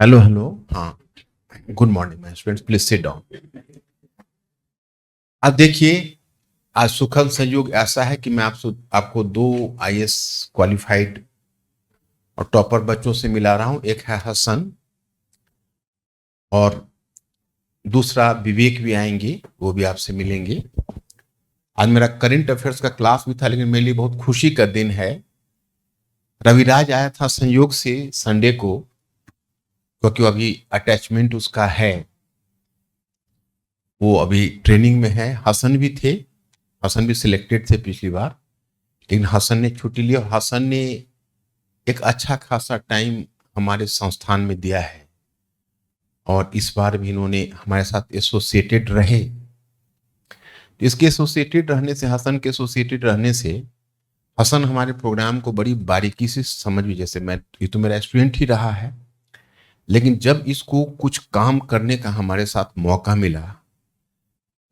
Hello hello. हाँ, good morning my students, please sit down. अब देखिए, आज सुखद संयोग ऐसा है कि मैं आपको दो आईएएस क्वालिफाइड और टॉपर बच्चों से मिला रहा हूं। एक है हसन और दूसरा विवेक भी आएंगे, वो भी आपसे मिलेंगे। आज मेरा करंट अफेयर्स का क्लास भी था, लेकिन मेरे लिए बहुत खुशी का दिन है। रविराज आया था संयोग से संडे को, क्योंकि अभी अटैचमेंट उसका है, वो अभी ट्रेनिंग में है। हसन भी थे, हसन भी सिलेक्टेड थे पिछली बार, लेकिन हसन ने छुट्टी ली और हसन ने एक अच्छा खासा टाइम हमारे संस्थान में दिया है और इस बार भी इन्होंने हमारे साथ एसोसिएटेड रहे। इसके एसोसिएटेड रहने से, हसन के एसोसिएटेड रहने से हसन हमारे प्रोग्राम को बड़ी बारीकी से समझ भी, जैसे मैं ये तो मेरा स्टूडेंट ही रहा है, लेकिन जब इसको कुछ काम करने का हमारे साथ मौका मिला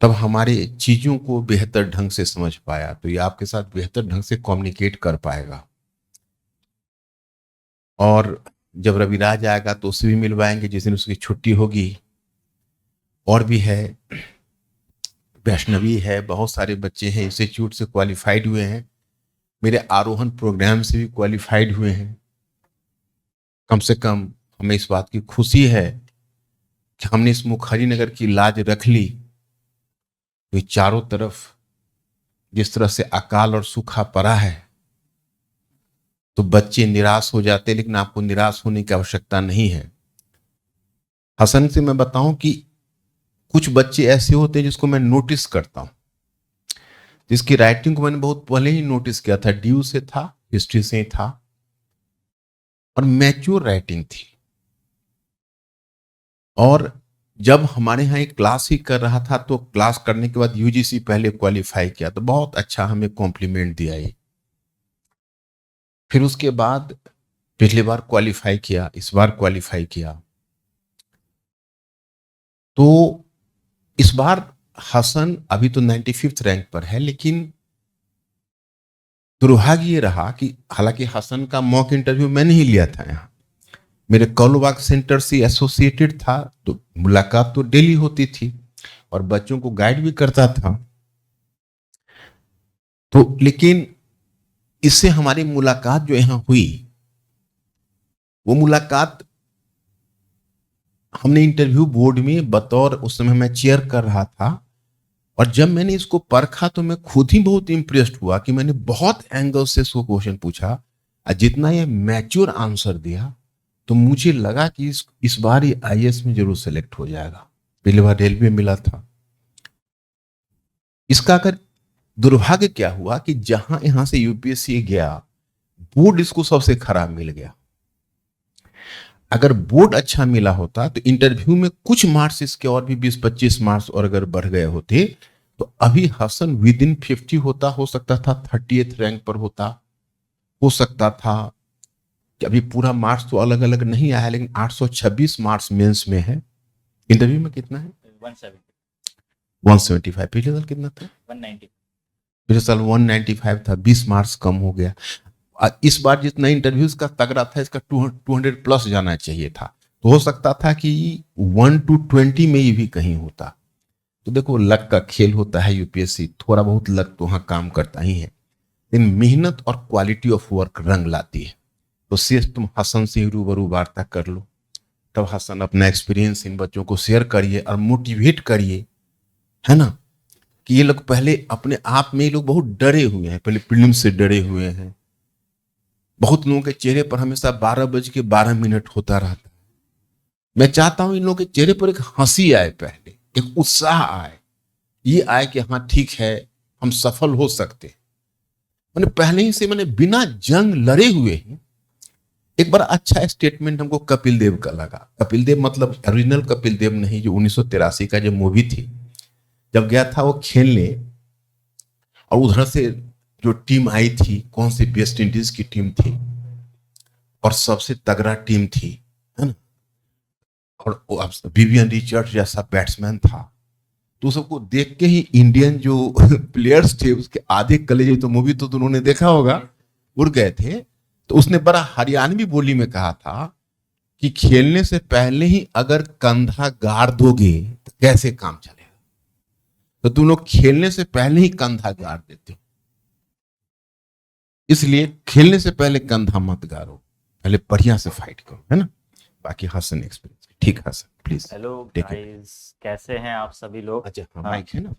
तब हमारे चीजों को बेहतर ढंग से समझ पाया, तो ये आपके साथ बेहतर ढंग से कम्युनिकेट कर पाएगा। और जब रविराज आएगा तो उससे भी मिलवाएंगे जिस दिन उसकी छुट्टी होगी। और भी है, वैष्णवी है, बहुत सारे बच्चे हैं इंस्टीट्यूट से क्वालिफाइड हुए हैं, मेरे आरोहण प्रोग्राम से भी क्वालिफाइड हुए हैं। कम से कम हमें इस बात की खुशी है कि हमने इस मुखर्जी नगर की लाज रख ली। तो चारों तरफ जिस तरह से अकाल और सूखा पड़ा है तो बच्चे निराश हो जाते, लेकिन आपको निराश होने की आवश्यकता नहीं है। हसन से मैं बताऊं कि कुछ बच्चे ऐसे होते हैं जिसको मैं नोटिस करता हूं, जिसकी राइटिंग को मैंने बहुत पहले ही नोटिस किया था, ड्यू से था, हिस्ट्री से था और मैच्योर राइटिंग थी। और जब हमारे यहाँ एक क्लास ही कर रहा था तो क्लास करने के बाद यूजीसी पहले क्वालिफाई किया, तो बहुत अच्छा हमें कॉम्प्लीमेंट दिया ये। फिर उसके बाद पिछली बार क्वालिफाई किया, इस बार क्वालिफाई किया। तो इस बार हसन अभी तो 95th रैंक पर है, लेकिन दुर्भाग्य ये रहा कि हालांकि हसन का मॉक इंटरव्यू मैंने ही लिया था, यहाँ मेरे कौलबाग सेंटर से एसोसिएटेड था, तो मुलाकात तो डेली होती थी और बच्चों को गाइड भी करता था। तो लेकिन इससे हमारी मुलाकात जो यहाँ हुई, वो मुलाकात हमने इंटरव्यू बोर्ड में बतौर, उस समय मैं चेयर कर रहा था, और जब मैंने इसको परखा तो मैं खुद ही बहुत इंप्रेस्ड हुआ कि मैंने बहुत एंगल से इसको क्वेश्चन पूछा और जितना ये मैच्योर आंसर दिया, तो मुझे लगा कि इस बार ये आईएएस में जरूर सेलेक्ट हो जाएगा। पहली बार रेलवे मिला था। इसका अगर दुर्भाग्य क्या हुआ कि जहां यहां से यूपीएससी गया, बोर्ड इसको सबसे खराब मिल गया। अगर बोर्ड अच्छा मिला होता तो इंटरव्यू में कुछ मार्क्स इसके और भी 20-25 मार्क्स और अगर बढ़ गए होते तो अभी हसन विद इन 50 होता, हो सकता था 30th रैंक पर होता, हो सकता था कि अभी पूरा मार्क्स तो अलग अलग नहीं आया, लेकिन 826 मार्क्स मेंस में है। इंटरव्यू में कितना है? 175। पिछले साल कितना था? 190। पिछले साल 195 था, 20 मार्क्स कम हो गया। इस बार जितना इंटरव्यूज का तगड़ा था, इसका 200 प्लस जाना चाहिए था, तो हो सकता था कि 1 to 20 में ही भी कहीं होता। तो देखो, लक का खेल होता है यूपीएससी, थोड़ा बहुत लक तो वहां काम करता ही है, लेकिन मेहनत और क्वालिटी ऑफ वर्क रंग लाती है। तो सिर्फ तुम हसन से रूबरू वार्ता कर लो, तब हसन अपना एक्सपीरियंस इन बच्चों को शेयर करिए और मोटिवेट करिए, है ना, कि ये लोग पहले अपने आप में, ये लोग बहुत डरे हुए हैं, पहले प्रीलिम्स से डरे हुए हैं। बहुत लोगों के चेहरे पर हमेशा 12:12 होता रहता है। मैं चाहता हूं इन लोगों के चेहरे पर एक हंसी आए, पहले एक उत्साह आए, ये आए कि हाँ ठीक है, हम सफल हो सकते हैं। मैंने पहले ही से, मैंने बिना जंग लड़े हुए ही, एक बार अच्छा स्टेटमेंट हमको कपिल देव का लगा। कपिल देव मतलब ओरिजिनल कपिल देव नहीं, जो 1983 का जो मूवी थी, जब गया था वो खेलने, और उधर से जो टीम आई थी, कौन सी, वेस्ट इंडीज की टीम थी और सबसे तगड़ा टीम थी, है ना, और विवियन रिचर्ड्स जैसा बैट्समैन था। तो सबको देख के ही इंडियन जो प्लेयर्स थे उसके आधे कलेजे, तो मूवी तो उन्होंने देखा होगा, उड़ गए थे। तो उसने बड़ा हरियाणवी बोली में कहा था कि खेलने से पहले ही अगर कंधा गाड़ दोगे तो कैसे काम चलेगा। तो तुम लोग खेलने से पहले ही कंधा गाड़ देते हो, इसलिए खेलने से पहले कंधा मत गाड़ो, पहले बढ़िया से फाइट करो, है ना। बाकी हसन एक्सपीरियंस ठीक, Hasan please hello take it. Guys, कैसे हैं आप सभी लोग। अच्छा हाँ, हाँ, माइक है ना।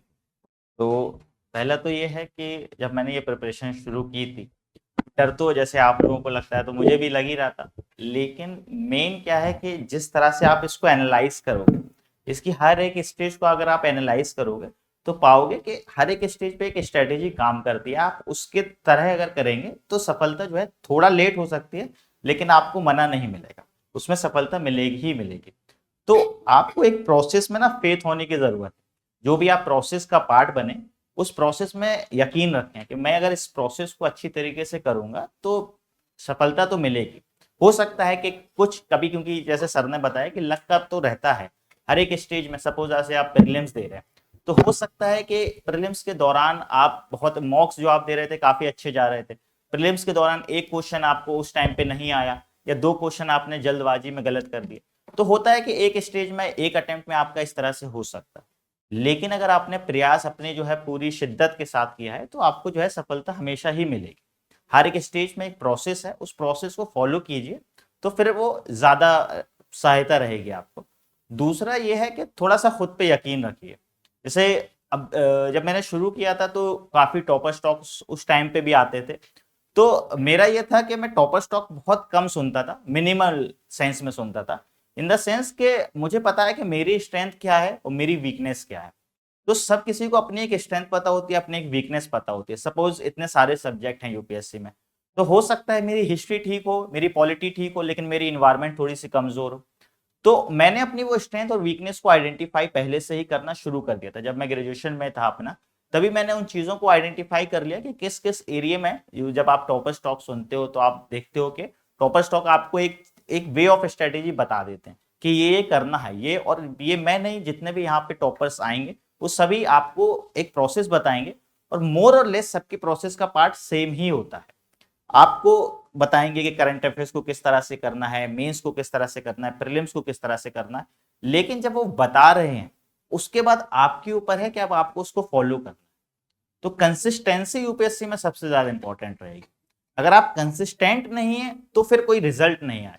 तो पहला तो ये है कि जब मैंने ये प्रिपरेशन शुरू की थी, डर तो जैसे आप लोगों को लगता है तो मुझे भी लग ही रहा था। लेकिन मेन क्या है कि जिस तरह से आप इसको एनालाइज करोगे, इसकी हर एक स्टेज को अगर आप एनालाइज करोगे तो पाओगे कि हर एक स्टेज पे एक स्ट्रेटेजी काम करती है। आप उसके तरह अगर करेंगे तो सफलता जो है थोड़ा लेट हो सकती है, लेकिन आपको मना नहीं मिलेगा, उसमें सफलता मिलेगी ही मिलेगी। तो आपको एक प्रोसेस में ना फेथ होने की जरूरत है। जो भी आप प्रोसेस का पार्ट बने, उस प्रोसेस में यकीन रखें कि मैं अगर इस प्रोसेस को अच्छी तरीके से करूंगा तो सफलता तो मिलेगी। हो सकता है कि कुछ कभी, क्योंकि जैसे सर ने बताया कि लक का तो रहता है हर एक स्टेज में। सपोज ऐसे आप प्रीलिम्स दे रहे हैं, तो हो सकता है कि प्रीलिम्स के दौरान आप बहुत मॉक्स जो आप दे रहे थे काफी अच्छे जा रहे थे, प्रीलिम्स के दौरान एक क्वेश्चन आपको उस टाइम पे नहीं आया, या दो क्वेश्चन आपने जल्दबाजी में गलत कर दिए। तो होता है कि एक स्टेज में एक अटेम्प्ट में आपका इस तरह से हो सकता है। लेकिन अगर आपने प्रयास अपने जो है पूरी शिद्दत के साथ किया है तो आपको जो है सफलता हमेशा ही मिलेगी। हर एक स्टेज में एक प्रोसेस है, उस प्रोसेस को फॉलो कीजिए तो फिर वो ज्यादा सहायता रहेगी आपको। दूसरा ये है कि थोड़ा सा खुद पे यकीन रखिए। जैसे अब जब मैंने शुरू किया था तो काफी टॉपर स्टॉक्स उस टाइम पे भी आते थे। तो मेरा ये था कि मैं टॉपर स्टॉक बहुत कम सुनता था, मिनिमल सेंस में सुनता था। इन द सेंस कि मुझे पता है कि मेरी स्ट्रेंथ क्या है और मेरी वीकनेस क्या है। तो सब किसी को अपनी एक स्ट्रेंथ पता होती है, अपनी एक वीकनेस पता होती है। सपोज इतने सारे सब्जेक्ट हैं यूपीएससी में, तो हो सकता है मेरी हिस्ट्री ठीक हो, मेरी पॉलिटी ठीक हो, लेकिन मेरी इन्वायरमेंट थोड़ी सी कमजोर हो। तो मैंने अपनी वो स्ट्रेंथ और वीकनेस को आइडेंटिफाई पहले से ही करना शुरू कर दिया था। जब मैं ग्रेजुएशन में था अपना, तभी मैंने उन चीजों को आइडेंटिफाई कर लिया कि किस किस एरिया में। जब आप टॉपर स्टॉक सुनते हो तो आप देखते हो कि टॉपर स्टॉक आपको एक एक वे ऑफ स्ट्रेटेजी बता देते हैं कि ये करना है, ये और ये मैं नहीं, जितने भी यहाँ पे टॉपर्स आएंगे वो सभी आपको एक प्रोसेस बताएंगे। और मोर और लेस सबकी प्रोसेस का पार्ट सेम ही होता है। आपको बताएंगे कि करंट अफेयर्स को किस तरह से करना है, मेंस को किस तरह से करना है, प्रीलिम्स को किस तरह से करना है। लेकिन जब वो बता रहे हैं, उसके बाद आपके ऊपर है कि अब आपको उसको फॉलो करना है। तो कंसिस्टेंसी यूपीएससी में सबसे ज्यादा इंपॉर्टेंट रहेगी। अगर आप कंसिस्टेंट नहीं है तो फिर कोई रिजल्ट नहीं आए।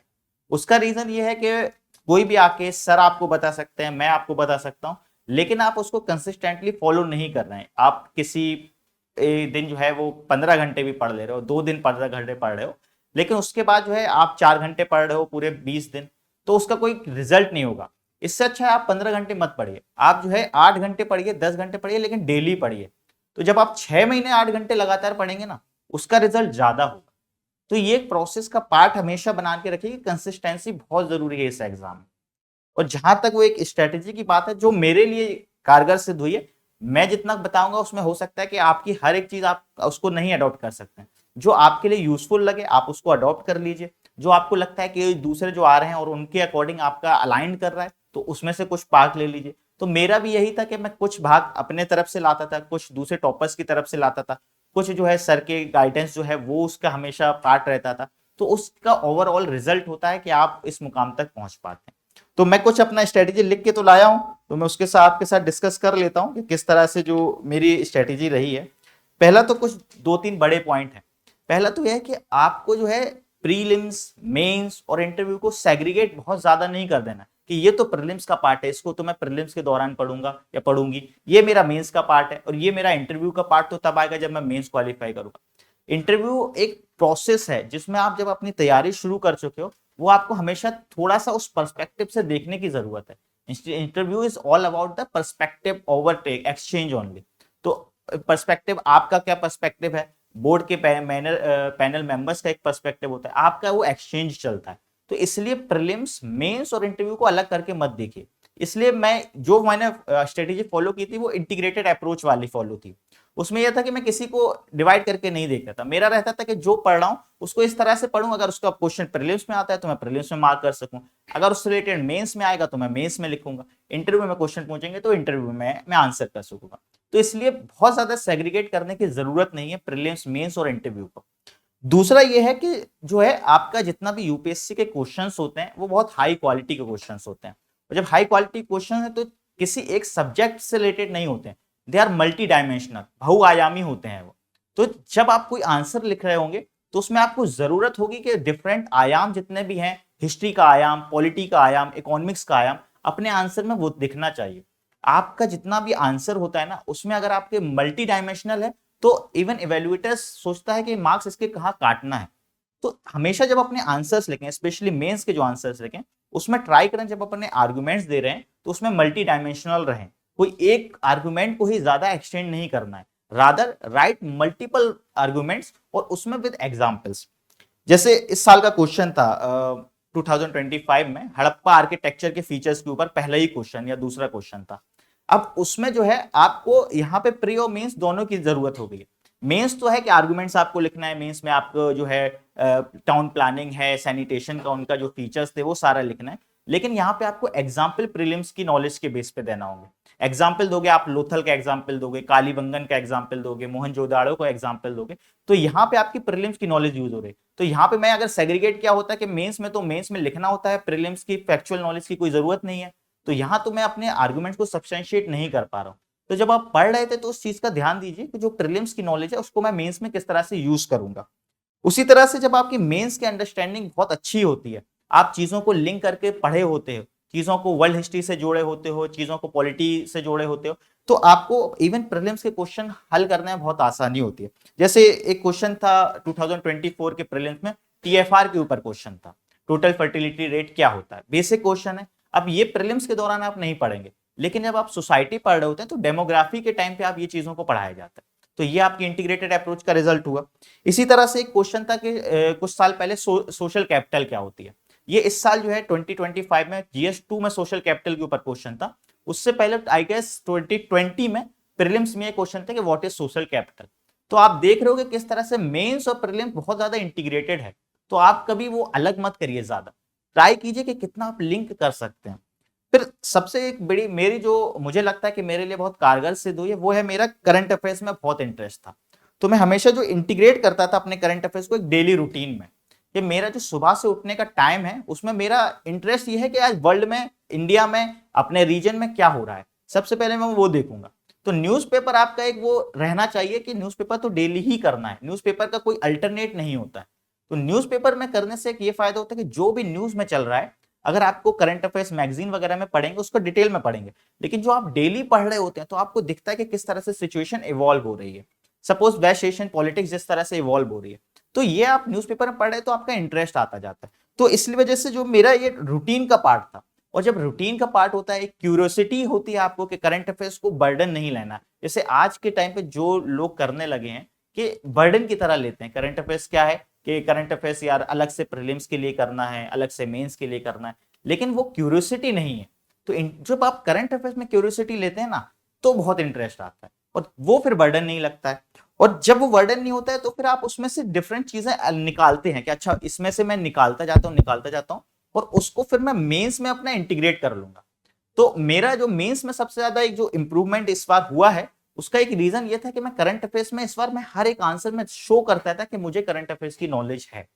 उसका रीजन ये है कि कोई भी आके सर आपको बता सकते हैं, मैं आपको बता सकता हूं, लेकिन आप उसको कंसिस्टेंटली फॉलो नहीं कर रहे हैं। आप किसी दिन जो है वो 15 घंटे भी पढ़ ले रहे हो, 2 दिन 15 घंटे पढ़ रहे हो, लेकिन उसके बाद जो है आप 4 घंटे पढ़ रहे हो पूरे 20 दिन, तो उसका कोई रिजल्ट नहीं होगा। इससे अच्छा है आप 15 घंटे मत पढ़िए, आप जो है 8 घंटे पढ़िए, 10 घंटे पढ़िए, लेकिन डेली पढ़िए। तो जब आप 6 महीने 8 घंटे लगातार पढ़ेंगे ना, उसका रिजल्ट ज्यादा होगा। तो ये एक प्रोसेस का पार्ट हमेशा बना के रखिए कि कंसिस्टेंसी बहुत जरूरी है इस एग्जाम में। और जहां तक वो एक स्ट्रेटेजी की बात है जो मेरे लिए कारगर सिद्ध हुई है, मैं जितना बताऊंगा उसमें हो सकता है कि आपकी हर एक चीज आप उसको नहीं अडॉप्ट कर सकते हैं। जो आपके लिए यूजफुल लगे आप उसको अडॉप्ट कर लीजिए। जो आपको लगता है कि दूसरे जो आ रहे हैं और उनके अकॉर्डिंग आपका अलाइन कर रहा है, तो उसमें से कुछ पार्ट ले लीजिए। तो मेरा भी यही था कि मैं कुछ भाग अपने तरफ से लाता था, कुछ दूसरे टॉपर्स की तरफ से लाता था, कुछ जो है सर के गाइडेंस जो है वो उसका हमेशा पार्ट रहता था। तो उसका ओवरऑल रिजल्ट होता है कि आप इस मुकाम तक पहुंच पाते हैं। तो मैं कुछ अपना स्ट्रेटेजी लिख के तो लाया हूं, तो मैं उसके साथ आपके साथ डिस्कस कर लेता हूं कि किस तरह से जो मेरी स्ट्रेटेजी रही है। पहला तो कुछ 2-3 बड़े पॉइंट है। पहला तो यह है कि आपको जो है प्रीलिम्स, मेंस और इंटरव्यू को सेग्रीगेट बहुत ज्यादा नहीं कर देना कि ये तो प्रीलिम्स का पार्ट है, इसको तो मैं प्रीलिम्स के दौरान पढ़ूंगा या पढ़ूंगी, ये मेरा मेंस का पार्ट है और ये मेरा इंटरव्यू का पार्ट तो तब आएगा जब मैं मेंस क्वालिफाई करूंगा। इंटरव्यू एक प्रोसेस है जिसमें आप जब अपनी तैयारी शुरू कर चुके हो, वो आपको हमेशा थोड़ा सा उस पर्सपेक्टिव से देखने की जरूरत है। Interview is all about the perspective overtake exchange only. तो पर्सपेक्टिव आपका क्या पर्सपेक्टिव है, बोर्ड के पैनल मेंबर्स का एक पर्सपेक्टिव होता है, आपका वो एक्सचेंज चलता है। तो इसलिए प्रीलिम्स, मेंस और इंटरव्यू को अलग करके मत देखिए। इसलिए मैंने स्ट्रेटेजी फॉलो की थी वो इंटीग्रेटेड अप्रोच वाली फॉलो थी। उसमें यह था कि मैं किसी को डिवाइड करके नहीं देखता था। मेरा रहता था कि जो पढ़ रहा हूं उसको इस तरह से पढ़ूं, अगर उसका क्वेश्चन प्रीलिम्स में आता है तो मैं प्रीलिम्स में मार्क कर सकूं, अगर उससे रिलेटेड मेंस में आएगा तो मैं मेंस में लिखूंगा, इंटरव्यू में क्वेश्चन पूछेंगे तो इंटरव्यू में मैं आंसर कर सकूंगा। तो इसलिए बहुत ज्यादा सेग्रीगेट करने की जरूरत नहीं है प्रीलिम्स, मेंस और इंटरव्यू को। दूसरा ये है कि जो है आपका जितना भी यूपीएससी के क्वेश्चंस होते हैं वो बहुत हाई क्वालिटी के क्वेश्चंस होते हैं, और जब हाई क्वालिटी क्वेश्चन है तो किसी एक सब्जेक्ट से रिलेटेड नहीं होते हैं, दे आर मल्टी डायमेंशनल, बहुआयामी होते हैं वो। तो जब आप कोई आंसर लिख रहे होंगे तो उसमें आपको जरूरत होगी कि डिफरेंट आयाम जितने भी हैं, हिस्ट्री का आयाम, पॉलिटी का आयाम, इकोनॉमिक्स का आयाम, अपने आंसर में वो दिखना चाहिए। आपका जितना भी आंसर होता है ना उसमें अगर आपके मल्टी डायमेंशनल है तो इवन इवेल्युएटर्स सोचता है कि मार्क्स इसके कहाँ काटना है। तो हमेशा जब अपने आंसर्स लिखें, स्पेशली मेंस के जो आंसर्स लिखें, उसमें ट्राई करें जब अपने आर्गुमेंट्स दे रहे हैं तो उसमें मल्टी डायमेंशनल रहें, कोई एक आर्गुमेंट को ही ज्यादा एक्सटेंड नहीं करना है, रादर राइट मल्टीपल आर्गुमेंट्स और उसमें विद एग्जांपल्स। जैसे इस साल का क्वेश्चन था 2025 में हड़प्पा आर्किटेक्चर के फीचर्स के ऊपर पहला ही क्वेश्चन या दूसरा क्वेश्चन था। अब उसमें जो है आपको यहाँ पे प्री और मेंस दोनों की जरूरत हो गई है। मेंस तो है कि आर्गुमेंट्स आपको लिखना है, मेंस में आपको जो है टाउन प्लानिंग है, सैनिटेशन का उनका जो फीचर्स थे वो सारा लिखना है, लेकिन यहाँ पे आपको एग्जाम्पल प्रीलिम्स की नॉलेज के बेस पे देना होंगे। एग्जाम्पल दोगे आप, लोथल का एग्जाम्पल दोगे, कालीबंगन का एग्जाम्पल दोगे, मोहनजोदाड़ो का एग्जाम्पल दोगे, तो यहाँ पे आपकी प्रीलिम्स की नॉलेज यूज हो रही है। तो यहाँ पे मैं अगर सेग्रीगेट क्या होता है कि मेंस में तो मेंस में लिखना होता है, प्रीलिम्स की फैक्चुअल नॉलेज की कोई जरूरत नहीं है, तो यहां तो मैं अपने आर्गुमेंट को सब्सटेंशिएट नहीं कर पा रहा हूं। तो जब आप पढ़ रहे थे तो उस चीज का ध्यान दीजिए कि जो प्रीलिम्स की नॉलेज है उसको मैं मेंस में किस तरह से यूज करूंगा। उसी तरह से जब आपकी मेंस की अंडरस्टैंडिंग बहुत अच्छी होती है, आप चीजों को लिंक करके पढ़े होते हो, चीजों को वर्ल्ड हिस्ट्री से जोड़े होते हो, चीजों को पॉलिटी से जोड़े होते हो, तो आपको इवन प्रीलिम्स के क्वेश्चन हल करने में बहुत आसानी होती है। जैसे एक क्वेश्चन था 2024 के प्रीलिम्स में, टीएफआर के ऊपर क्वेश्चन था, टोटल फर्टिलिटी रेट क्या होता है, बेसिक क्वेश्चन है। अब ये प्रीलिम्स के दौरान आप नहीं पढ़ेंगे, लेकिन जब आप सोसाइटी पढ़ रहे होते हैं तो डेमोग्राफी के टाइम पे आप ये चीजों को पढ़ाया जाता है। तो ये आपकी इंटीग्रेटेड अप्रोच का रिजल्ट हुआ। इसी तरह से एक क्वेश्चन था कि कुछ साल पहले सोशल कैपिटल क्या होती है। ये इस साल जो है 2025 में जीएस 2 में सोशल कैपिटल के ऊपर क्वेश्चन था। उससे पहले आई गेस 2020 में प्रीलिम्स में क्वेश्चन था कि व्हाट इज सोशल कैपिटल। तो आप देख रहे हो कि किस तरह से मेंस और प्रीलिम्स बहुत ज्यादा इंटीग्रेटेड है। तो आप कभी वो अलग मत करिए, ज्यादा ट्राई कीजिए कि कितना आप लिंक कर सकते हैं। फिर सबसे एक बड़ी मेरी जो मुझे लगता है कि मेरे लिए बहुत कारगर सिद्ध हुई है वो है मेरा करंट अफेयर्स में बहुत इंटरेस्ट था। तो मैं हमेशा जो इंटीग्रेट करता था अपने करंट अफेयर्स को एक डेली रूटीन में, कि मेरा जो सुबह से उठने का टाइम है उसमें मेरा इंटरेस्ट ये है कि आज वर्ल्ड में, इंडिया में, अपने रीजन में क्या हो रहा है, सबसे पहले मैं वो देखूंगा। तो न्यूज़पेपर आपका एक वो रहना चाहिए कि न्यूज़पेपर तो डेली ही करना है, न्यूज़पेपर का कोई अल्टरनेट नहीं होता है। तो न्यूज़पेपर में करने से एक ये फायदा होता है कि जो भी न्यूज में चल रहा है, अगर आपको करंट अफेयर्स मैगजीन वगैरह में पढ़ेंगे उसको डिटेल में पढ़ेंगे, लेकिन जो आप डेली पढ़ रहे होते हैं तो आपको दिखता है कि किस तरह से सिचुएशन इवॉल्व हो रही है। सपोज वेस्ट एशियन पॉलिटिक्स जिस तरह से इवॉल्व हो रही है, तो ये आप न्यूज़पेपर में पढ़ रहे हैं तो आपका इंटरेस्ट आता जाता है। तो इसलिए वजह से जो मेरा ये रूटीन का पार्ट था, और जब रूटीन का पार्ट होता है एक क्यूरियोसिटी होती है आपको कि करंट अफेयर्स को बर्डन नहीं लेना। जैसे आज के टाइम पे जो लोग करने लगे हैं कि बर्डन की तरह लेते हैं करंट अफेयर्स, क्या है कि करंट अफेयर्स यार अलग से प्रीलिम्स के लिए करना है, अलग से मेंस के लिए करना है, लेकिन वो क्यूरियोसिटी नहीं है। तो जब आप करंट अफेयर्स में क्यूरियोसिटी लेते हैं ना तो बहुत इंटरेस्ट आता है और वो फिर बर्डन नहीं लगता है। और जब वो वर्डन नहीं होता है तो फिर आप उसमें से डिफरेंट चीजें निकालते हैं कि अच्छा इसमें से मैं निकालता जाता हूं और उसको फिर मैं मेंस में अपना इंटीग्रेट कर लूंगा। तो मेरा जो मेंस में सबसे ज्यादा एक जो इंप्रूवमेंट इस बार हुआ है उसका एक रीजन ये था कि मैं करंट अफेयर्स में इस बार मैं हर एक आंसर में शो करता था कि मुझे करंट अफेयर्स की नॉलेज है,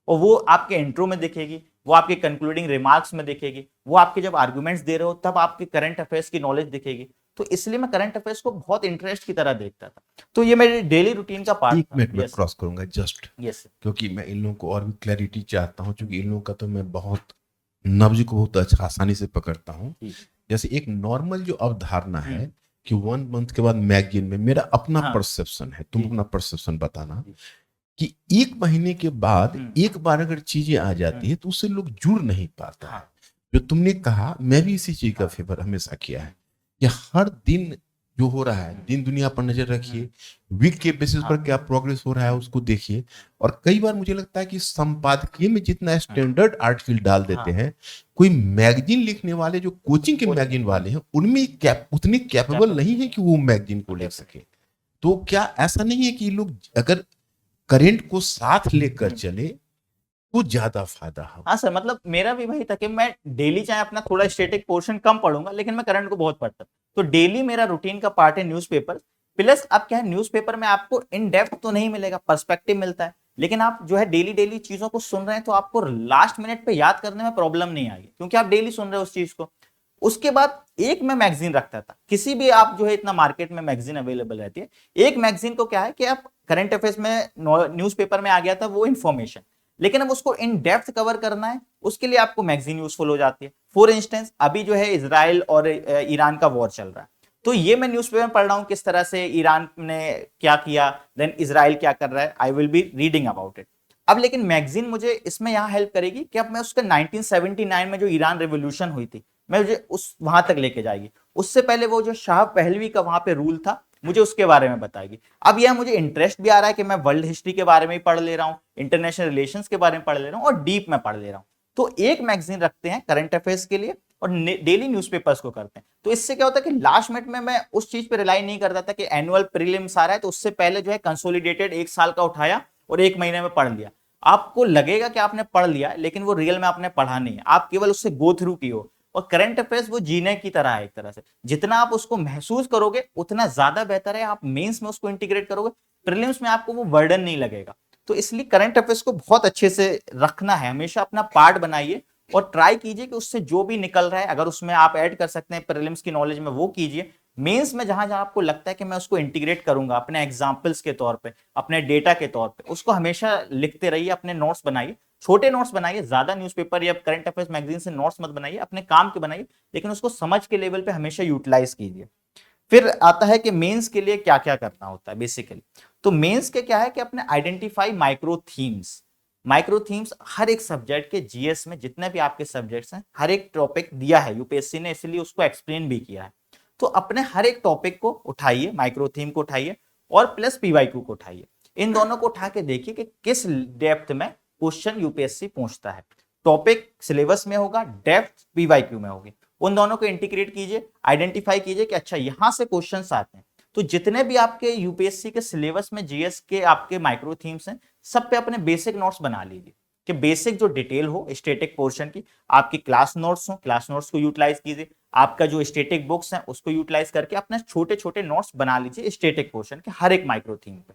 और वो आपके इंट्रो में दिखेगी, वो आपके कंक्लूडिंग रिमार्क्स में दिखेगी, वो आपके जब आर्गुमेंट्स दे रहे हो तब आपके करंट अफेयर्स की नॉलेज दिखेगी। तो इसलिए मैं करंट अफेयर्स को बहुत इंटरेस्ट की तरह देखता था। तो ये मेरी डेली रूटीन का पार्ट एक था। मिनट में क्रॉस करूंगा जस्ट, यस क्योंकि मैं इन लोगों को और भी क्लैरिटी चाहता हूं, क्योंकि इन लोगों का तो मैं बहुत नब्ज को बहुत अच्छा आसानी से पकड़ता हूं। जैसे एक नॉर्मल जो अवधारणा है कि 1 मंथ के बाद मैगजीन में, मेरा अपना परसेप्शन है, तुम अपना परसेप्शन बताना, कि 1 महीने के बाद एक बार अगर चीजें आ जाती है तो उससे लोग जुड़ नहीं पाता है। जो तुमने कहा, मैं भी इसी चीज का फेवर हमेशा किया है कि हर दिन जो हो रहा है, दिन दुनिया पर नजर रखिए, वीक के बेसिस पर क्या प्रोग्रेस हो रहा है उसको देखिए। और कई बार मुझे लगता है कि संपादकीय में जितना स्टैंडर्ड आर्टिकल डाल देते हैं, कोई मैगजीन लिखने वाले जो कोचिंग के मैगजीन वाले हैं उनमें उतने कैपेबल नहीं है कि वो मैगजीन को लिख सके। तो क्या ऐसा नहीं है कि लोग अगर करंट को साथ लेकर चले तो ज्यादा फायदा हो? हाँ सर, मतलब मेरा भी वही था कि मैं डेली चाहे अपना थोड़ा स्टैटिक पोर्शन कम पढ़ूंगा लेकिन मैं करंट को बहुत पढ़ता। तो डेली मेरा रूटीन का पार्ट है न्यूज़पेपर। प्लस अब क्या है, न्यूज़पेपर में आपको इन डेप्थ तो नहीं मिलेगा, पर्सपेक्टिव मिलता है। लेकिन आप जो है डेली डेली चीजों को सुन रहे हैं तो आपको लास्ट मिनट पे याद करने में प्रॉब्लम नहीं आएगी, क्योंकि आप डेली सुन रहे हो उस चीज को। उसके बाद एक मैं मैगजीन रखता था, किसी भी आप जो है इतना मार्केट में मैगजीन अवेलेबल रहती है, एक मैगजीन को क्या है कि आप करंट अफेयर्स में न्यूज़पेपर में आ गया था वो इन्फॉर्मेशन, लेकिन अब उसको इन डेप्थ कवर करना है, उसके लिए आपको मैगजीन यूजफुल हो जाती है। फॉर इंस्टेंस अभी जो है इजराइल और ईरान का वॉर चल रहा है, तो ये मैं न्यूज़पेपर में पढ़ रहा हूं किस तरह से ईरान ने क्या किया, देन इजराइल क्या कर रहा है, I will be reading about it. अब लेकिन मैगजीन मुझे इसमें यहां हेल्प करेगी कि अब मैं उसका 1979 में जो ईरान रेवोल्यूशन हुई थी मैं मुझे उस वहां तक लेके जाएगी, उससे पहले वो जो शाह पहलवी का वहां पे रूल था मुझे उसके बारे में बताएगी। अब यह मुझे इंटरेस्ट भी आ रहा है कि मैं वर्ल्ड हिस्ट्री के बारे में ही पढ़ ले रहा हूँ, इंटरनेशनल रिलेशंस के बारे में पढ़ ले रहा हूँ और डीप में पढ़ ले रहा हूँ। तो एक मैगजीन रखते हैं करंट अफेयर्स के लिए और डेली न्यूज़पेपर्स को करते हैं। तो इससे क्या होता है कि लास्ट मिनट में मैं उस चीज पे रिलाई नहीं करता था कि एनुअल प्रीलिम्स आ रहा है तो उससे पहले जो है कंसोलिडेटेड एक साल का उठाया और एक महीने में पढ़ लिया। आपको लगेगा कि आपने पढ़ लिया, लेकिन वो रियल में आपने पढ़ा नहीं है, आप केवल उससे गो थ्रू की हो। और करंट अफेयर्स वो जीने की तरह है एक तरह से, जितना आप उसको महसूस करोगे उतना ज्यादा बेहतर है। आप मेंस में उसको इंटीग्रेट करोगे, प्रीलिम्स में आपको वो बर्डन नहीं लगेगा। तो इसलिए करंट अफेयर्स को बहुत अच्छे से रखना है, हमेशा अपना पार्ट बनाइए और ट्राई कीजिए कि उससे जो भी निकल रहा है अगर उसमें आप ऐड कर सकते हैं प्रीलिम्स की नॉलेज में वो कीजिए। मेंस में जहां जहां आपको लगता है कि मैं उसको इंटीग्रेट करूंगा अपने एग्जाम्पल्स के तौर पे, अपने डेटा के तौर पे, उसको हमेशा लिखते रहिए, अपने नोट्स बनाइए, छोटे नोट्स बनाइए, ज्यादा न्यूज़पेपर या करंट अफेयर्स मैगजीन से नोट्स मत बनाइए, अपने काम के बनाइए, लेकिन उसको समझ के लेवल पे हमेशा यूटिलाइज कीजिए। फिर आता है कि मेंस के लिए क्या क्या करना होता है बेसिकली। तो मेंस के क्या है कि अपने identify micro themes. Micro themes हर एक सब्जेक्ट के जीएस में जितने भी आपके सब्जेक्ट्स हैं हर एक टॉपिक दिया है यूपीएससी ने, इसलिए उसको एक्सप्लेन भी किया है। तो अपने हर एक टॉपिक को उठाइए, माइक्रो थीम को उठाइए और प्लस पीवाईक्यू को उठाइए। इन दोनों को उठा के देखिए कि किस डेप्थ में क्वेश्चन यूपीएससी पूछता है। टॉपिक सिलेबस में होगा, डेप्थ पीवाईक्यू में होगी, उन दोनों को इंटीग्रेट कीजिए, आइडेंटिफाई कीजिए कि अच्छा यहां से क्वेश्चंस आते हैं। तो जितने भी आपके यूपीएससी के सिलेबस में जीएस के आपके माइक्रो थीम्स हैं सब पे अपने बेसिक नोट्स बना लीजिए कि बेसिक जो डिटेल हो स्टैटिक पोर्शन की, आपकी क्लास नोट्स हो, क्लास नोट्स को यूटिलाइज कीजिए, आपका जो स्टैटिक बुक्स हैं उसको यूटिलाइज करके अपने छोटे छोटे नोट्स बना लीजिए स्टैटिक पोर्शन के हर एक माइक्रो थीम पे।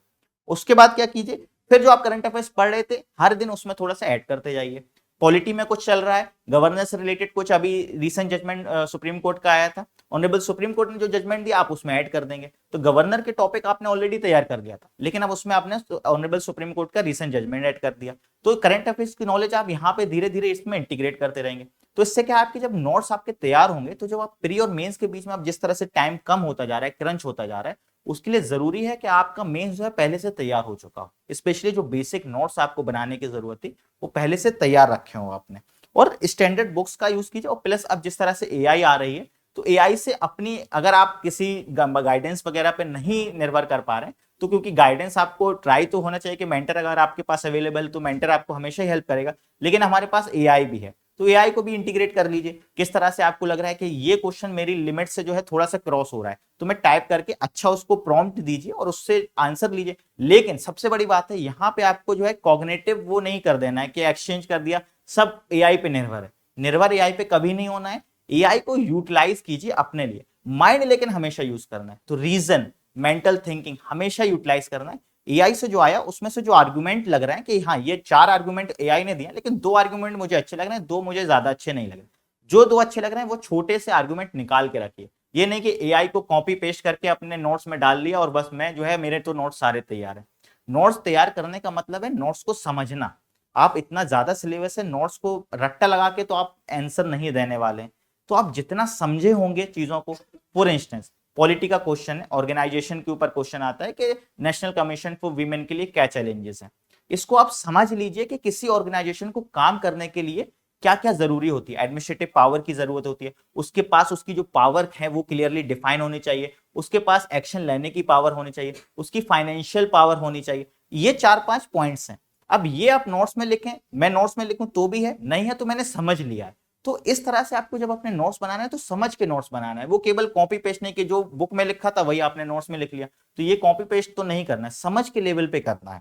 उसके बाद क्या कीजिए, फिर जो आप करंट अफेयर्स पढ़ रहे थे हर दिन उसमें थोड़ा सा ऐड करते जाइए। पॉलिटी में कुछ चल रहा है, गवर्नेंस से रिलेटेड कुछ अभी रिसेंट जजमेंट सुप्रीम कोर्ट का आया था, ऑनरेबल सुप्रीम कोर्ट ने जो जजमेंट दिया आप उसमें ऐड कर देंगे। तो गवर्नर के टॉपिक आपने ऑलरेडी तैयार कर लिया था, लेकिन अब उसमें आपने ऑनरेबल सुप्रीम कोर्ट का रिसेंट जजमेंट ऐड कर दिया। तो करंट अफेयर्स की नॉलेज आप यहाँ पे धीरे धीरे इसमें इंटीग्रेट करते रहेंगे। तो इससे क्या आपके जब नोट्स आपके तैयार होंगे तो जब आप प्री और मेंस के बीच में आप जिस तरह से टाइम कम होता जा रहा है, क्रंच होता जा रहा है, उसके लिए जरूरी है कि आपका मेंस जो है पहले से तैयार हो चुका हो। स्पेशली जो बेसिक नोट्स आपको बनाने की जरूरत थी वो पहले से तैयार रखे हो आपने, और स्टैंडर्ड बुक्स का यूज कीजिए। और प्लस अब जिस तरह से एआई आ रही है तो एआई से अपनी, अगर आप किसी गाइडेंस वगैरह पे नहीं निर्भर कर पा रहे हैं तो, क्योंकि गाइडेंस आपको ट्राई तो होना चाहिए कि मेंटर अगर आपके पास अवेलेबल है तो मेंटर आपको हमेशा ही हेल्प करेगा, लेकिन हमारे पास एआई भी है तो एआई को भी इंटीग्रेट कर लीजिए। किस तरह से आपको लग रहा है कि ये क्वेश्चन मेरी लिमिट से जो है थोड़ा सा क्रॉस हो रहा है तो मैं टाइप करके अच्छा उसको प्रॉम्प्ट दीजिए और उससे आंसर लीजिए। लेकिन सबसे बड़ी बात है यहाँ पे आपको जो है कॉग्निटिव वो नहीं कर देना है कि एक्सचेंज कर दिया, सब एआई पे निर्भर है, निर्भर एआई पे कभी नहीं होना है। एआई को यूटिलाइज कीजिए अपने लिए, माइंड लेकिन हमेशा यूज करना है। तो रीजन, मेंटल थिंकिंग हमेशा यूटिलाइज करना है। एआई से जो आया उसमें से जो आर्गुमेंट लग रहा है कि हाँ ये 4 आर्गुमेंट एआई ने दिया, लेकिन 2 आर्गुमेंट मुझे अच्छे लग रहे हैं, 2 मुझे ज्यादा अच्छे नहीं लग रहे। जो 2 अच्छे लग रहे हैं वो छोटे से आर्गुमेंट निकाल के रखिए। ये नहीं कि एआई को कॉपी पेस्ट करके अपने नोट्स में डाल लिया और बस मैं जो है मेरे तो नोट्स सारे तैयार है। नोट्स तैयार करने का मतलब है नोट्स को समझना। आप इतना ज्यादा सिलेबस है, नोट्स को रट्टा लगा के तो आप आंसर नहीं देने वाले हैं। तो आप जितना समझे होंगे चीजों को, फॉर इंस्टेंस पॉलिटी का क्वेश्चन है, ऑर्गेनाइजेशन के ऊपर क्वेश्चन आता है कि नेशनल कमीशन फॉर वीमेन के लिए क्या चैलेंजेस हैं, इसको आप समझ लीजिए कि किसी ऑर्गेनाइजेशन को काम करने के लिए क्या क्या जरूरी होती है। एडमिनिस्ट्रेटिव पावर की जरूरत होती है, उसके पास उसकी जो पावर है वो क्लियरली डिफाइन होनी चाहिए, उसके पास एक्शन लेने की पावर होनी चाहिए, उसकी फाइनेंशियल पावर होनी चाहिए। ये 4-5 पॉइंट्स हैं। अब ये आप नोट्स में लिखें, मैं नोट्स में लिखूं तो भी है, नहीं है तो मैंने समझ लिया है। तो इस तरह से आपको जब अपने नोट्स बनाना है तो समझ के नोट्स बनाना है, वो केवल कॉपी पेस्ट नहीं कि जो बुक में लिखा था वही आपने नोट्स में लिख लिया। तो ये कॉपी पेस्ट तो नहीं करना है, समझ के लेवल पे करना है।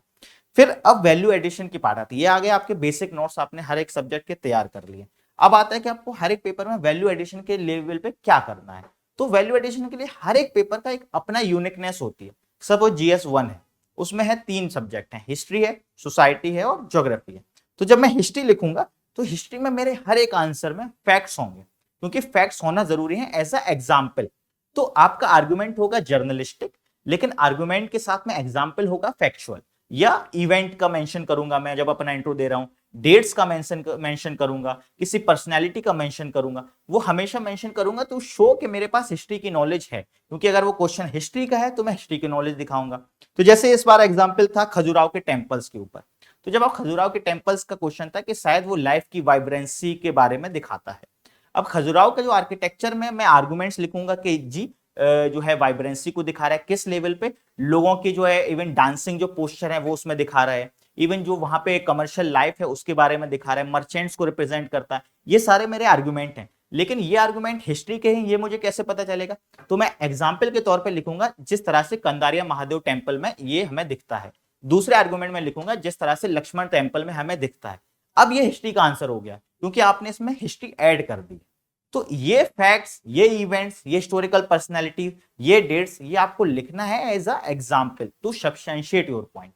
फिर अब वैल्यू एडिशन की पार्ट आती है। ये आ गया आपके बेसिक नोट्स, आपने हर एक सब्जेक्ट के तैयार कर लिए। अब आता है कि आपको हर एक पेपर में वैल्यू एडिशन के लेवल पे क्या करना है। तो वैल्यू एडिशन के लिए हर एक पेपर का एक अपना यूनिकनेस होती है। सपोज जीएस 1 है, उसमें है 3 सब्जेक्ट हैं, हिस्ट्री है, सोसाइटी है और ज्योग्राफी है। तो जब मैं हिस्ट्री लिखूंगा तो हिस्ट्री में मेरे हर एक आंसर में फैक्ट्स होंगे, क्योंकि फैक्ट्स होना जरूरी है एज अ एग्जाम्पल। तो आपका आर्गुमेंट होगा जर्नलिस्टिक, लेकिन आर्गुमेंट के साथ में एग्जाम्पल होगा फैक्चुअल, या इवेंट का मेंशन करूंगा मैं जब अपना इंट्रो दे रहा हूं, डेट्स का मेंशन करूंगा, किसी पर्सनैलिटी का मेंशन करूंगा, वो हमेशा मेंशन करूंगा तो शो कि मेरे पास हिस्ट्री की नॉलेज है, क्योंकि अगर वो क्वेश्चन हिस्ट्री का है तो मैं हिस्ट्री की नॉलेज दिखाऊंगा। तो जैसे इस बार एग्जाम्पल था खजुराहो के टेम्पल्स के ऊपर, तो जब आप खजुराहो के टेम्पल्स का क्वेश्चन था कि शायद वो लाइफ की वाइब्रेंसी के बारे में दिखाता है। अब खजुराहो का जो आर्किटेक्चर में मैं आर्गुमेंट्स लिखूंगा कि जी जो है वाइब्रेंसी को दिखा रहा है, किस लेवल पे लोगों की जो है इवन डांसिंग जो पोस्चर है वो उसमें दिखा रहा है, इवन जो वहां पे कमर्शियल लाइफ है उसके बारे में दिखा रहा है, मर्चेंट्स को रिप्रेजेंट करता है। ये सारे मेरे आर्गुमेंट हैं, लेकिन ये आर्गुमेंट हिस्ट्री के हैं ये मुझे कैसे पता चलेगा? तो मैं एग्जाम्पल के तौर पर लिखूंगा जिस तरह से कंदारिया महादेव टेम्पल में ये हमें दिखता है, दूसरे आर्गुमेंट में लिखूंगा जिस तरह से लक्ष्मण टेम्पल में हमें दिखता है। अब ये हिस्ट्री का आंसर हो गया, क्योंकि आपने इसमें हिस्ट्री ऐड कर दी। तो ये फैक्ट्स, ये इवेंट्स, ये हिस्टोरिकल पर्सनैलिटी, ये डेट्स, ये आपको लिखना है as a example to substantiate your point.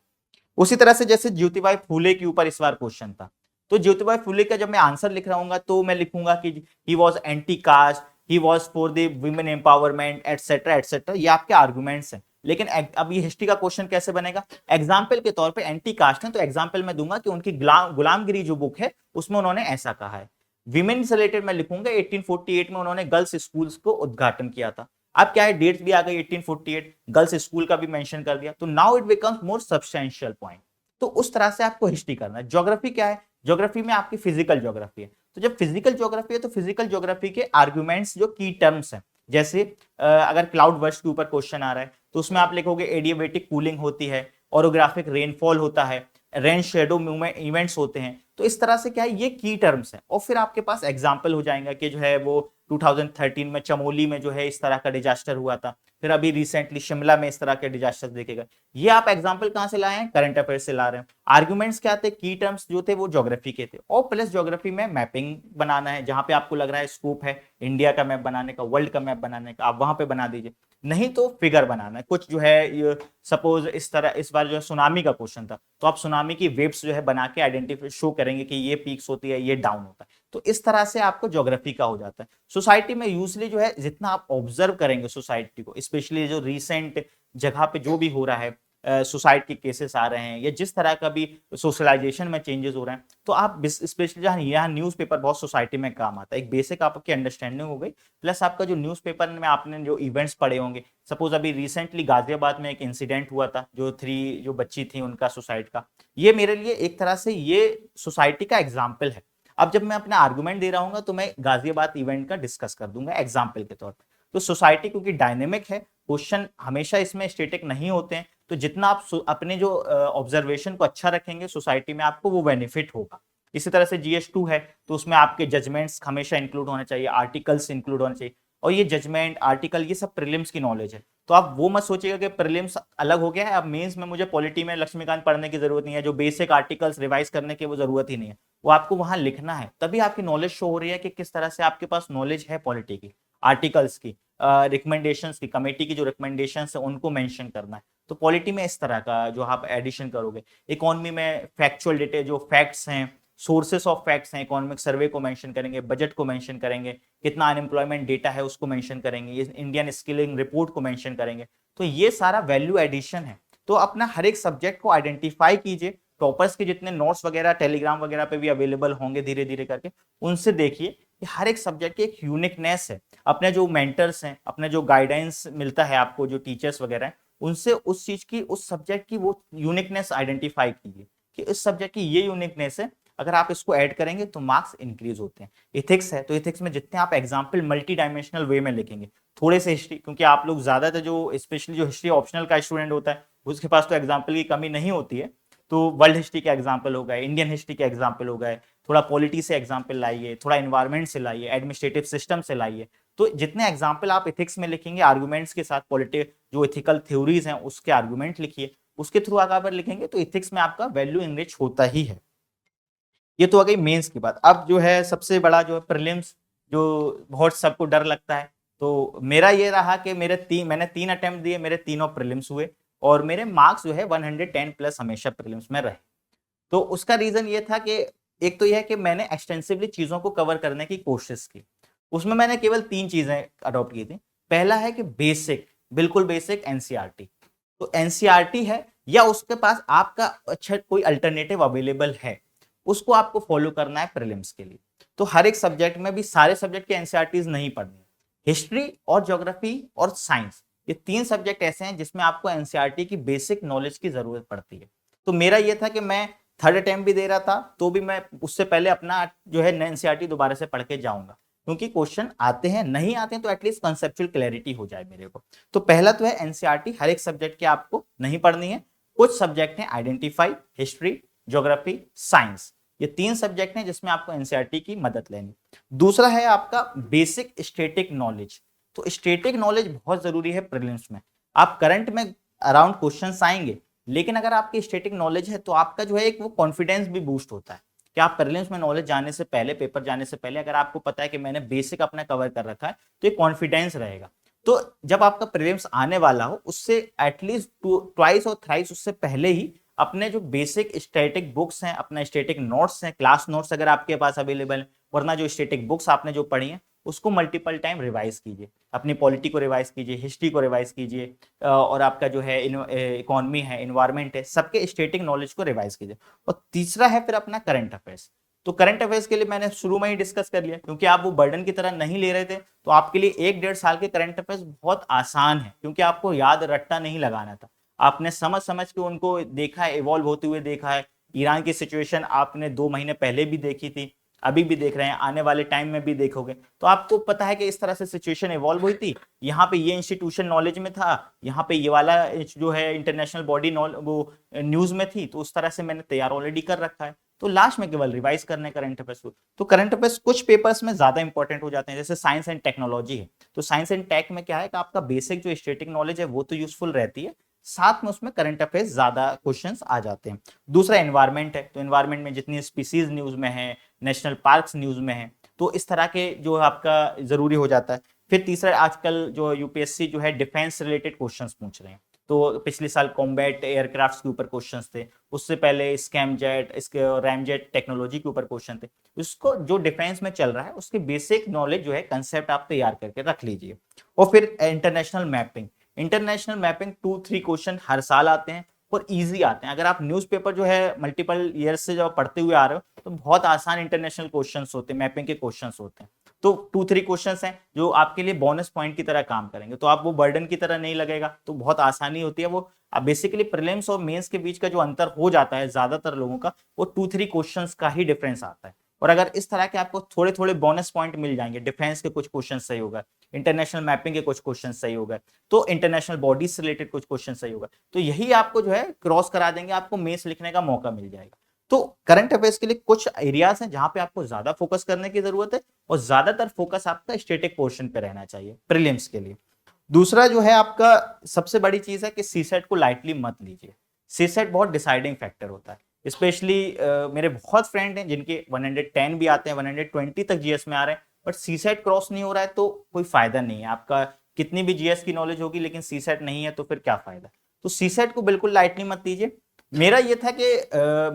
उसी तरह से जैसे ज्योतिबाई फूले के ऊपर इस बार क्वेश्चन था, तो ज्योतिबाई फूले का जब मैं आंसर लिख रहा हूँ तो मैं लिखूंगा कि he was anti cast, he was for the women empowerment etcetera etcetera, ये आपके आर्गुमेंट्स हैं। लेकिन अब ये हिस्ट्री का क्वेश्चन कैसे बनेगा? एग्जाम्पल के तौर पे एंटी कास्ट है तो एग्जाम्पल में दूंगा कि उनकी गुलामगिरी जो बुक है उसमें उन्होंने ऐसा कहा है। विमेन से रिलेटेड मैं लिखूंगा 1848 में उन्होंने गर्ल्स स्कूल्स को उद्घाटन किया था। अब क्या है, डेट्स भी आ गई 1848, गर्ल्स स्कूल का भी मेंशन कर दिया, तो now it becomes more substantial point. तो उस तरह से आपको हिस्ट्री करना है। ज्योग्राफी क्या है? ज्योग्राफी में आपकी फिजिकल ज्योग्राफी है, तो जब फिजिकल ज्योग्राफी है तो फिजिकल ज्योग्राफी के आर्गुमेंट्स जो की टर्म्स हैं, जैसे अगर क्लाउड बर्स्ट के ऊपर क्वेश्चन आ रहा है तो उसमें आप लिखोगे एडियाबेटिक कूलिंग होती है, ओरोग्राफिक रेनफॉल होता है, रेन शेडो मूवमेंट इवेंट्स होते हैं। तो इस तरह से क्या है, ये की टर्म्स हैं, और फिर आपके पास एग्जाम्पल हो जाएगा कि जो है वो 2013 में चमोली में जो है इस तरह का डिजास्टर हुआ था, फिर अभी रिसेंटली शिमला में इस तरह के डिजास्टर देखेगा। ये आप एग्जाम्पल कहां से लाए हैं? करंट अफेयर से ला रहे हैं। आर्गुमेंट्स क्या थे? की टर्म्स जो थे वो ज्योग्राफी के थे, और प्लस ज्योग्राफी में मैपिंग बनाना है, जहां पे आपको लग रहा है स्कोप है इंडिया का मैप बनाने का, वर्ल्ड का मैप बनाने का, आप वहां पे बना दीजिए, नहीं तो फिगर बनाना है कुछ जो है। सपोज इस तरह इस बार जो है सुनामी का क्वेश्चन था, तो आप सुनामी की वेव्स जो है बना के आइडेंटिफाई शो करेंगे कि ये पीक्स होती है, ये डाउन होता है। तो इस तरह से आपको ज्योग्राफी का हो जाता है। सोसाइटी में यूजली जो है जितना आप ऑब्जर्व करेंगे सोसाइटी को, स्पेशली जो रिसेंट जगह पे जो भी हो रहा है, सुसाइड के केसेस आ रहे हैं या जिस तरह का भी सोशलाइजेशन में चेंजेस हो रहे हैं, तो आप स्पेशली जहाँ यहाँ न्यूज़पेपर बहुत सोसाइटी में काम आता है। एक बेसिक आपकी अंडरस्टैंडिंग हो गई, प्लस आपका जो न्यूज़पेपर में आपने जो इवेंट्स पढ़े होंगे, सपोज अभी रिसेंटली गाजियाबाद में एक इंसिडेंट हुआ था, जो 3 जो बच्ची थी उनका सुसाइड का, ये मेरे लिए एक तरह से ये सोसाइटी का एग्जाम्पल है। अब जब मैं अपना आर्गुमेंट दे रहा हूँ तो मैं गाजियाबाद इवेंट का डिस्कस कर दूंगा एग्जाम्पल के तौर पर। तो सोसाइटी क्योंकि डायनेमिक है, क्वेश्चन हमेशा इसमें स्टेटिक नहीं होते हैं, तो जितना आप अपने जो ऑब्जर्वेशन को अच्छा रखेंगे सोसाइटी में, आपको वो बेनिफिट होगा। इसी तरह से GS2 है तो उसमें आपके जजमेंट्स हमेशा इंक्लूड होने चाहिए, आर्टिकल्स इंक्लूड होने चाहिए, और ये जजमेंट आर्टिकल ये सब प्रीलिम्स की नॉलेज है। तो आप वो मत सोचिएगा कि प्रीलिम्स अलग हो गया है, अब मेंस में मुझे पॉलिटी में लक्ष्मीकांत पढ़ने की जरूरत नहीं है, जो बेसिक आर्टिकल्स रिवाइज करने की वो जरूरत ही नहीं है, वो आपको वहां लिखना है, तभी आपकी नॉलेज शो हो रही है कि किस तरह से आपके पास नॉलेज है पॉलिटी की, आर्टिकल्स की, रिकमेंडेशंस की, कमेटी की जो रिकमेंडेशंस है उनको मेंशन करना है। तो पॉलिटी में इस तरह का जो आप एडिशन करोगे। इकोनॉमी में फैक्चुअल डेटा जो फैक्ट्स हैं, सोर्सेस ऑफ फैक्ट्स हैं, इकोनॉमिक सर्वे को मेंशन करेंगे, बजट को मेंशन करेंगे, कितना अनएम्प्लॉयमेंट डेटा है उसको मेंशन करेंगे, ये इंडियन स्किलिंग रिपोर्ट को मेंशन करेंगे। तो ये सारा वैल्यू एडिशन है। तो अपना हर एक सब्जेक्ट को आइडेंटिफाई कीजिए, टॉपर्स के जितने नोट्स वगैरह टेलीग्राम वगैरह पे भी अवेलेबल होंगे धीरे धीरे करके, उनसे देखिए कि हर एक सब्जेक्ट की एक यूनिकनेस है। अपने जो मेंटर्स हैं, अपने जो गाइडेंस मिलता है आपको, जो टीचर्स वगैरह हैं, उनसे उस चीज की, उस सब्जेक्ट की वो यूनिकनेस आइडेंटिफाई कीजिए कि इस सब्जेक्ट की ये यूनिकनेस है, अगर आप इसको ऐड करेंगे तो मार्क्स इंक्रीज होते हैं। इथिक्स है तो इथिक्स में जितने आप एग्जाम्पल मल्टी डायमेंशनल वे में लिखेंगे, थोड़े से हिस्ट्री, क्योंकि आप लोग ज्यादातर जो स्पेशली जो हिस्ट्री ऑप्शनल का स्टूडेंट होता है उसके पास तो एग्जाम्पल की कमी नहीं होती है, तो वर्ल्ड हिस्ट्री के एग्जाम्पल हो गए, इंडियन हिस्ट्री के एग्जाम्पल हो गए, थोड़ा पॉलिटी से एग्जाम्पल लाइए, थोड़ा इन्वायरमेंट से लाइए, एडमिनिस्ट्रेटिव सिस्टम से लाइए। तो जितने एग्जाम्पल आप इथिक्स में लिखेंगे आर्गुमेंट्स के साथ, पॉलिटी जो इथिकल थ्योरीज हैं उसके आर्गुमेंट लिखिए, उसके थ्रू अगर लिखेंगे तो इथिक्स में आपका वैल्यू इनरिच होता ही है। ये तो आ गई मेंस की बात। अब जो है सबसे बड़ा जो है प्रीलिम्स, जो बहुत सबको डर लगता है, तो मेरा ये रहा कि मैंने 3 अटेम्प्ट दिए, मेरे तीनों प्रीलिम्स हुए, और मेरे मार्क्स जो है 110 प्लस हमेशा प्रीलिम्स में रहे। तो उसका रीजन ये था कि एक तो यह है कि मैंने एक्सटेंसिवली चीजों को कवर करने की कोशिश की। उसमें मैंने केवल 3 चीजें अडॉप्ट की थी। पहला है कि बेसिक, बिल्कुल बेसिक एनसीईआरटी। तो एनसीईआरटी है या उसके पास आपका अच्छा कोई अल्टरनेटिव अवेलेबल है, उसको आपको फॉलो करना है प्रीलिम्स के लिए। तो हर एक सब्जेक्ट में भी सारे सब्जेक्ट के एनसीईआरटीज नहीं पढ़नी। हिस्ट्री और ज्योग्राफी और साइंस, ये 3 सब्जेक्ट ऐसे हैं जिसमें आपको एनसीईआरटी की बेसिक नॉलेज की जरूरत पड़ती है। तो मेरा ये था कि मैं थर्ड अटेम्प्ट भी दे रहा था तो भी मैं उससे पहले अपना जो है एनसीईआरटी दोबारा से पढ़ के जाऊंगा, क्योंकि क्वेश्चन आते हैं, नहीं आते हैं तो एटलीस्ट कंसेप्चुअल क्लैरिटी हो जाए मेरे को। तो पहला तो है एनसीईआरटी हर एक सब्जेक्ट की आपको नहीं पढ़नी है। कुछ सब्जेक्ट हैं आइडेंटिफाई, हिस्ट्री, ज्योग्राफी, साइंस, ये 3 सब्जेक्ट हैं जिसमें आपको एनसीईआरटी की मदद लेनी। दूसरा है आपका बेसिक स्टैटिक नॉलेज। तो स्टैटिक नॉलेज बहुत जरूरी है प्रीलिम्स में। आप करंट में अराउंड क्वेश्चंस आएंगे, लेकिन अगर आपकी स्टैटिक नॉलेज है तो आपका जो है एक वो कॉन्फिडेंस भी बूस्ट होता है कि आप प्रीलिम्स में नॉलेज जाने से पहले, पेपर जाने से पहले अगर आपको पता है कि मैंने बेसिक अपना कवर कर रखा है तो एक कॉन्फिडेंस रहेगा। तो जब आपका प्रीलिम्स आने वाला हो उससे एटलीस्ट ट्वाइस और थ्राइस उससे पहले ही अपने जो बेसिक स्टैटिक बुक्स हैं, अपना स्टैटिक नोट्स हैं, क्लास नोट्स अगर आपके पास अवेलेबल है, वरना जो स्टैटिक बुक्स आपने जो पढ़ी हैं उसको मल्टीपल टाइम रिवाइज कीजिए। अपनी पॉलिटी को रिवाइज कीजिए, हिस्ट्री को रिवाइज कीजिए, और आपका जो है इकोनॉमी है, इन्वायरमेंट है, सबके स्टैटिक नॉलेज को रिवाइज कीजिए। और तीसरा है फिर अपना करंट अफेयर्स। तो करंट अफेयर्स के लिए मैंने शुरू में ही डिस्कस कर लिया, क्योंकि आप वो बर्डन की तरह नहीं ले रहे थे तो आपके लिए 1-1.5 साल के करंट अफेयर्स बहुत आसान है, क्योंकि आपको याद रट्टा नहीं लगाना था। आपने समझ समझ के उनको देखा है, इवॉल्व होते हुए देखा है। ईरान की सिचुएशन आपने 2 महीने पहले भी देखी थी, अभी भी देख रहे हैं, आने वाले टाइम में भी देखोगे, तो आपको पता है कि इस तरह से सिचुएशन इवॉल्व हुई थी। यहाँ पे ये इंस्टीट्यूशन नॉलेज में था, यहाँ पे ये वाला जो है इंटरनेशनल बॉडी वो न्यूज में थी, तो उस तरह से मैंने तैयार ऑलरेडी कर रखा है। तो लास्ट में केवल रिवाइज करने करंट अफेयर्स को। तो करंट अफेयर्स कुछ पेपर्स में ज्यादा इंपॉर्टेंट हो जाते हैं, जैसे साइंस एंड टेक्नोलॉजी है। तो साइंस एंड टेक में क्या है कि आपका बेसिक जो स्टैटिक नॉलेज है वो तो यूजफुल रहती है, साथ में उसमें करंट अफेयर्स ज्यादा क्वेश्चंस आ जाते हैं। दूसरा एनवायरमेंट है, तो एनवायरमेंट में जितनी स्पीसीज न्यूज में है, नेशनल पार्क्स न्यूज में है, तो इस तरह के जो आपका जरूरी हो जाता है। फिर तीसरा, आजकल जो यूपीएससी जो है डिफेंस रिलेटेड क्वेश्चंस पूछ रहे हैं। तो पिछले साल कॉम्बैट एयरक्राफ्ट के ऊपर क्वेश्चंस थे, उससे पहले स्कैम जेट, इसके रैमजेट टेक्नोलॉजी के ऊपर क्वेश्चन थे। उसको जो डिफेंस में चल रहा है उसके बेसिक नॉलेज जो है कंसेप्ट आप तैयार करके रख लीजिए। और फिर international mapping, international mapping 2-3 question हर साल आते हैं और इजी आते हैं। अगर आप न्यूज़पेपर जो है मल्टीपल ईयर्स से जब पढ़ते हुए आ रहे हो तो बहुत आसान इंटरनेशनल क्वेश्चंस होते हैं, मैपिंग के क्वेश्चंस होते हैं। तो 2-3 क्वेश्चंस हैं जो आपके लिए बोनस पॉइंट की तरह काम करेंगे, तो आप वो बर्डन की तरह नहीं लगेगा, तो बहुत आसानी होती है। वो बेसिकली प्रीलिम्स और मेंस के बीच का जो अंतर हो जाता है ज्यादातर लोगों का, वो 2-3 क्वेश्चंस का ही डिफरेंस आता है। और अगर इस तरह के आपको थोड़े थोड़े बोनस पॉइंट मिल जाएंगे, डिफेंस के कुछ क्वेश्चन सही होगा, इंटरनेशनल मैपिंग के कुछ क्वेश्चन सही होगा, तो इंटरनेशनल बॉडीज से रिलेटेड कुछ क्वेश्चन सही होगा, तो यही आपको जो है क्रॉस करा देंगे, आपको मेंस लिखने का मौका मिल जाएगा। तो करंट अफेयर्स के लिए कुछ एरियाज हैं जहां पे आपको ज्यादा फोकस करने की जरूरत है, और ज्यादातर फोकस आपका स्टैटिक पोर्शन पे रहना चाहिए प्रीलिम्स के लिए। दूसरा जो है आपका सबसे बड़ी चीज है कि सीसेट को लाइटली मत लीजिए। सीसेट बहुत डिसाइडिंग फैक्टर होता है। स्पेशली मेरे बहुत फ्रेंड हैं जिनके 110 भी आते हैं, 120 तक जीएस में आ रहे हैं, बट सीसेट क्रॉस नहीं हो रहा है तो कोई फायदा नहीं है। आपका कितनी भी जीएस की नॉलेज होगी लेकिन सीसेट नहीं है तो फिर क्या फायदा। तो सीसेट को बिल्कुल लाइटली मत लीजिए। मेरा ये था कि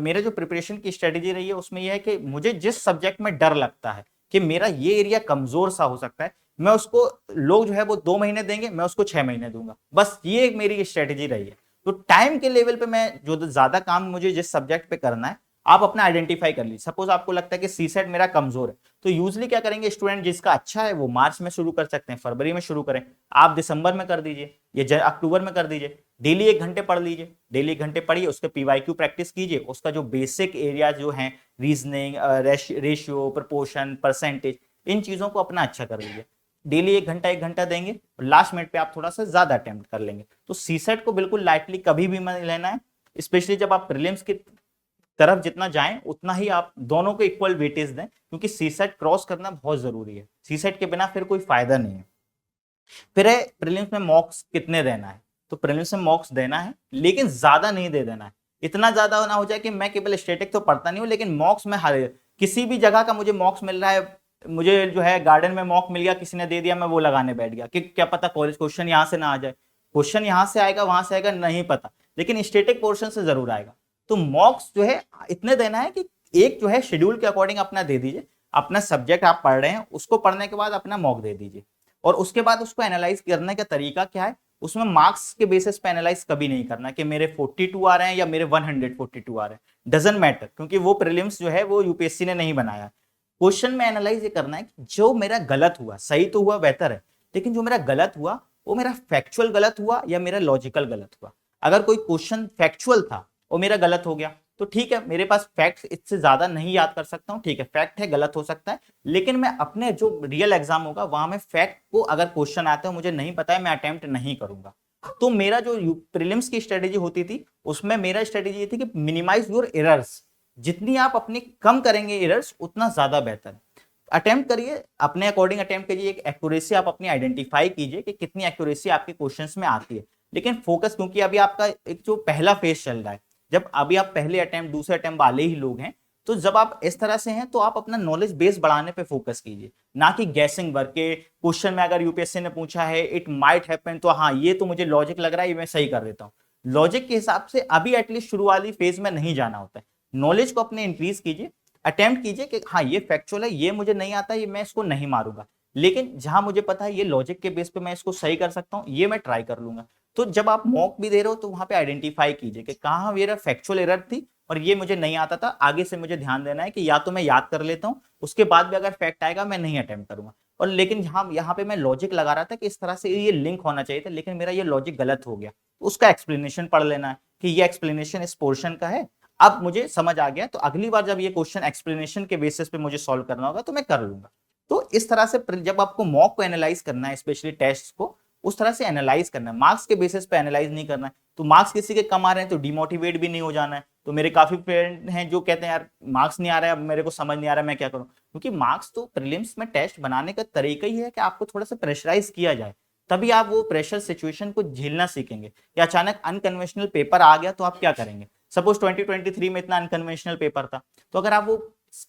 मेरा जो प्रिपरेशन की स्ट्रेटेजी रही है उसमें यह है कि मुझे जिस सब्जेक्ट में डर लगता है कि मेरा ये एरिया कमजोर सा हो सकता है, मैं उसको, लोग जो है वो 2 महीने देंगे, मैं उसको 6 महीने दूंगा, बस ये मेरी स्ट्रेटेजी रही है। तो टाइम के लेवल पे मैं जो ज्यादा काम मुझे जिस सब्जेक्ट पे करना है, आप अपना आइडेंटिफाई कर लीजिए। सपोज आपको लगता है कि सीसेट मेरा कमजोर है, तो यूजली क्या करेंगे स्टूडेंट, जिसका अच्छा है वो मार्च में शुरू कर सकते हैं, फरवरी में शुरू करें, आप दिसंबर में कर दीजिए या अक्टूबर में कर दीजिए। डेली 1 घंटे पढ़ लीजिए, डेली 1 घंटे पढ़िए, उसके पीवाईक्यू प्रैक्टिस कीजिए, उसका जो बेसिक एरिया जो है रीजनिंग, रेशियो, प्रपोर्शन, परसेंटेज, इन चीजों को अपना अच्छा कर लीजिए। डेली 1 घंटा देंगे और लास्ट मिनट पे आप थोड़ा सा ज्यादा अटेम्प्ट कर लेंगे। तो सीसेट को बिल्कुल लाइटली कभी भी मत लेना है, स्पेशली जब आप प्रीलिम्स की तरफ जितना जाएं उतना ही आप दोनों को इक्वल वेटेज दें, क्योंकि सीसेट क्रॉस करना बहुत जरूरी है। सीसेट के बिना फिर कोई फायदा नहीं है। फिर है प्रीलिम्स में मॉक्स कितने देना है। तो प्रीलिम्स में मॉक्स देना है लेकिन ज्यादा नहीं दे देना है। इतना ज्यादा ना हो जाए कि मैं केवल स्टैटिक तो पढ़ता नहीं हूँ लेकिन मॉक्स में हर किसी भी जगह का मुझे मॉक्स मिल रहा है, मुझे जो है गार्डन में मॉक मिल गया, किसी ने दे दिया, मैं वो लगाने बैठ गया कि क्या पता कॉलेज क्वेश्चन यहाँ से ना आ जाए। क्वेश्चन यहाँ से आएगा वहां से आएगा नहीं पता, लेकिन स्टैटिक पोर्शन से जरूर आएगा। तो मॉक्स जो है इतने देना है कि एक जो है शेड्यूल के अकॉर्डिंग अपना दे दीजिए, अपना सब्जेक्ट आप पढ़ रहे हैं उसको पढ़ने के बाद अपना मॉक दे दीजिए, और उसके बाद उसको एनालाइज करने का तरीका क्या है, उसमें मार्क्स के बेसिस पे एनालाइज कभी नहीं करना कि मेरे 42 आ रहे हैं या मेरे 142 आ रहे हैं, डजंट मैटर, क्योंकि वो प्रीलिम्स जो है वो यूपीएससी ने नहीं बनाया। क्वेश्चन में एनालाइज ये करना है कि जो मेरा गलत हुआ, सही तो हुआ बेहतर है, लेकिन जो मेरा गलत हुआ वो मेरा फैक्चुअल गलत हुआ या मेरा लॉजिकल गलत हुआ। अगर कोई क्वेश्चन फैक्चुअल था और मेरा गलत हो गया तो ठीक है, मेरे पास फैक्ट इससे ज्यादा नहीं याद कर सकता हूँ, ठीक है फैक्ट है गलत हो सकता है, लेकिन मैं अपने जो रियल एग्जाम होगा वहां में फैक्ट को अगर क्वेश्चन आते हो मुझे नहीं पता है मैं अटेम्प्ट नहीं करूंगा। तो मेरा जो प्रीलिम्स की स्ट्रेटेजी होती थी उसमें मेरा स्ट्रेटेजी ये थी कि मिनिमाइज योर एरर्स, जितनी आप अपनी कम करेंगे एरर्स उतना ज्यादा बेहतर। अटेम्प्ट करिए, अपने अकॉर्डिंग अटेम्प्ट कीजिए, एक एक्यूरेसी आप अपनी आइडेंटिफाई कीजिए कि कितनी एक्यूरेसी आपके क्वेश्चंस में आती है, लेकिन फोकस, क्योंकि अभी आपका एक जो पहला फेज चल रहा है, जब अभी आप पहले अटेम्प्ट दूसरे अटेम्प्ट वाले ही लोग हैं, तो जब आप इस तरह से हैं तो आप अपना नॉलेज बेस बढ़ाने पे फोकस कीजिए, ना कि गैसिंग वर्क के क्वेश्चन में अगर यूपीएससी ने पूछा है इट माइट हैपन तो हाँ ये तो मुझे लॉजिक लग रहा है ये मैं सही कर देता हूँ, लॉजिक के हिसाब से अभी एटलीस्ट शुरू वाली फेज में नहीं जाना होता है। नॉलेज को अपने इंक्रीज कीजिए, अटेम्प्ट कीजिए कि हाँ ये फैक्चुअल है, ये मुझे नहीं आता, ये मैं इसको नहीं मारूंगा, लेकिन जहां मुझे पता है ये लॉजिक के बेस पे मैं इसको सही कर सकता हूँ ये मैं ट्राई कर लूंगा। तो जब आप मॉक भी दे रहे हो तो वहां पे आइडेंटिफाई कीजिए कि कहाँ मेरा फैक्चुअल एरर थी और ये मुझे नहीं आता था, आगे से मुझे ध्यान देना है कि या तो मैं याद कर लेता हूँ उसके बाद भी अगर फैक्ट आएगा मैं नहीं अटेम्प्ट करूंगा, और लेकिन यहाँ पे मैं लॉजिक लगा रहा था कि इस तरह से ये लिंक होना चाहिए था लेकिन मेरा ये लॉजिक गलत हो गया, तो उसका एक्सप्लेनेशन पढ़ लेना है कि ये एक्सप्लेनेशन इस पोर्शन का है, अब मुझे समझ आ गया तो अगली बार जब ये क्वेश्चन एक्सप्लेनेशन के बेसिस पे मुझे सॉल्व करना होगा तो मैं कर लूंगा। तो इस तरह से जब आपको मॉक को एनालाइज करना है, स्पेशली टेस्ट को उस तरह से एनालाइज करना है, मार्क्स के बेसिस पे एनालाइज नहीं करना है। तो मार्क्स किसी के कम आ रहे हैं तो डिमोटिवेट भी नहीं हो जाना है। तो मेरे काफी फ्रेंड हैं जो कहते हैं यार मार्क्स नहीं आ रहा है, अब मेरे को समझ नहीं आ रहा है मैं क्या करूं, क्योंकि मार्क्स तो प्रीलिम्स में टेस्ट बनाने का तरीका ही है कि आपको थोड़ा सा प्रेशराइज किया जाए, तभी आप वो प्रेशर सिचुएशन को झेलना सीखेंगे। कि अचानक अनकन्वेंशनल पेपर आ गया तो आप क्या करेंगे, सपोज 2023 में इतना अनकन्वेंशनल पेपर था, तो अगर आप वो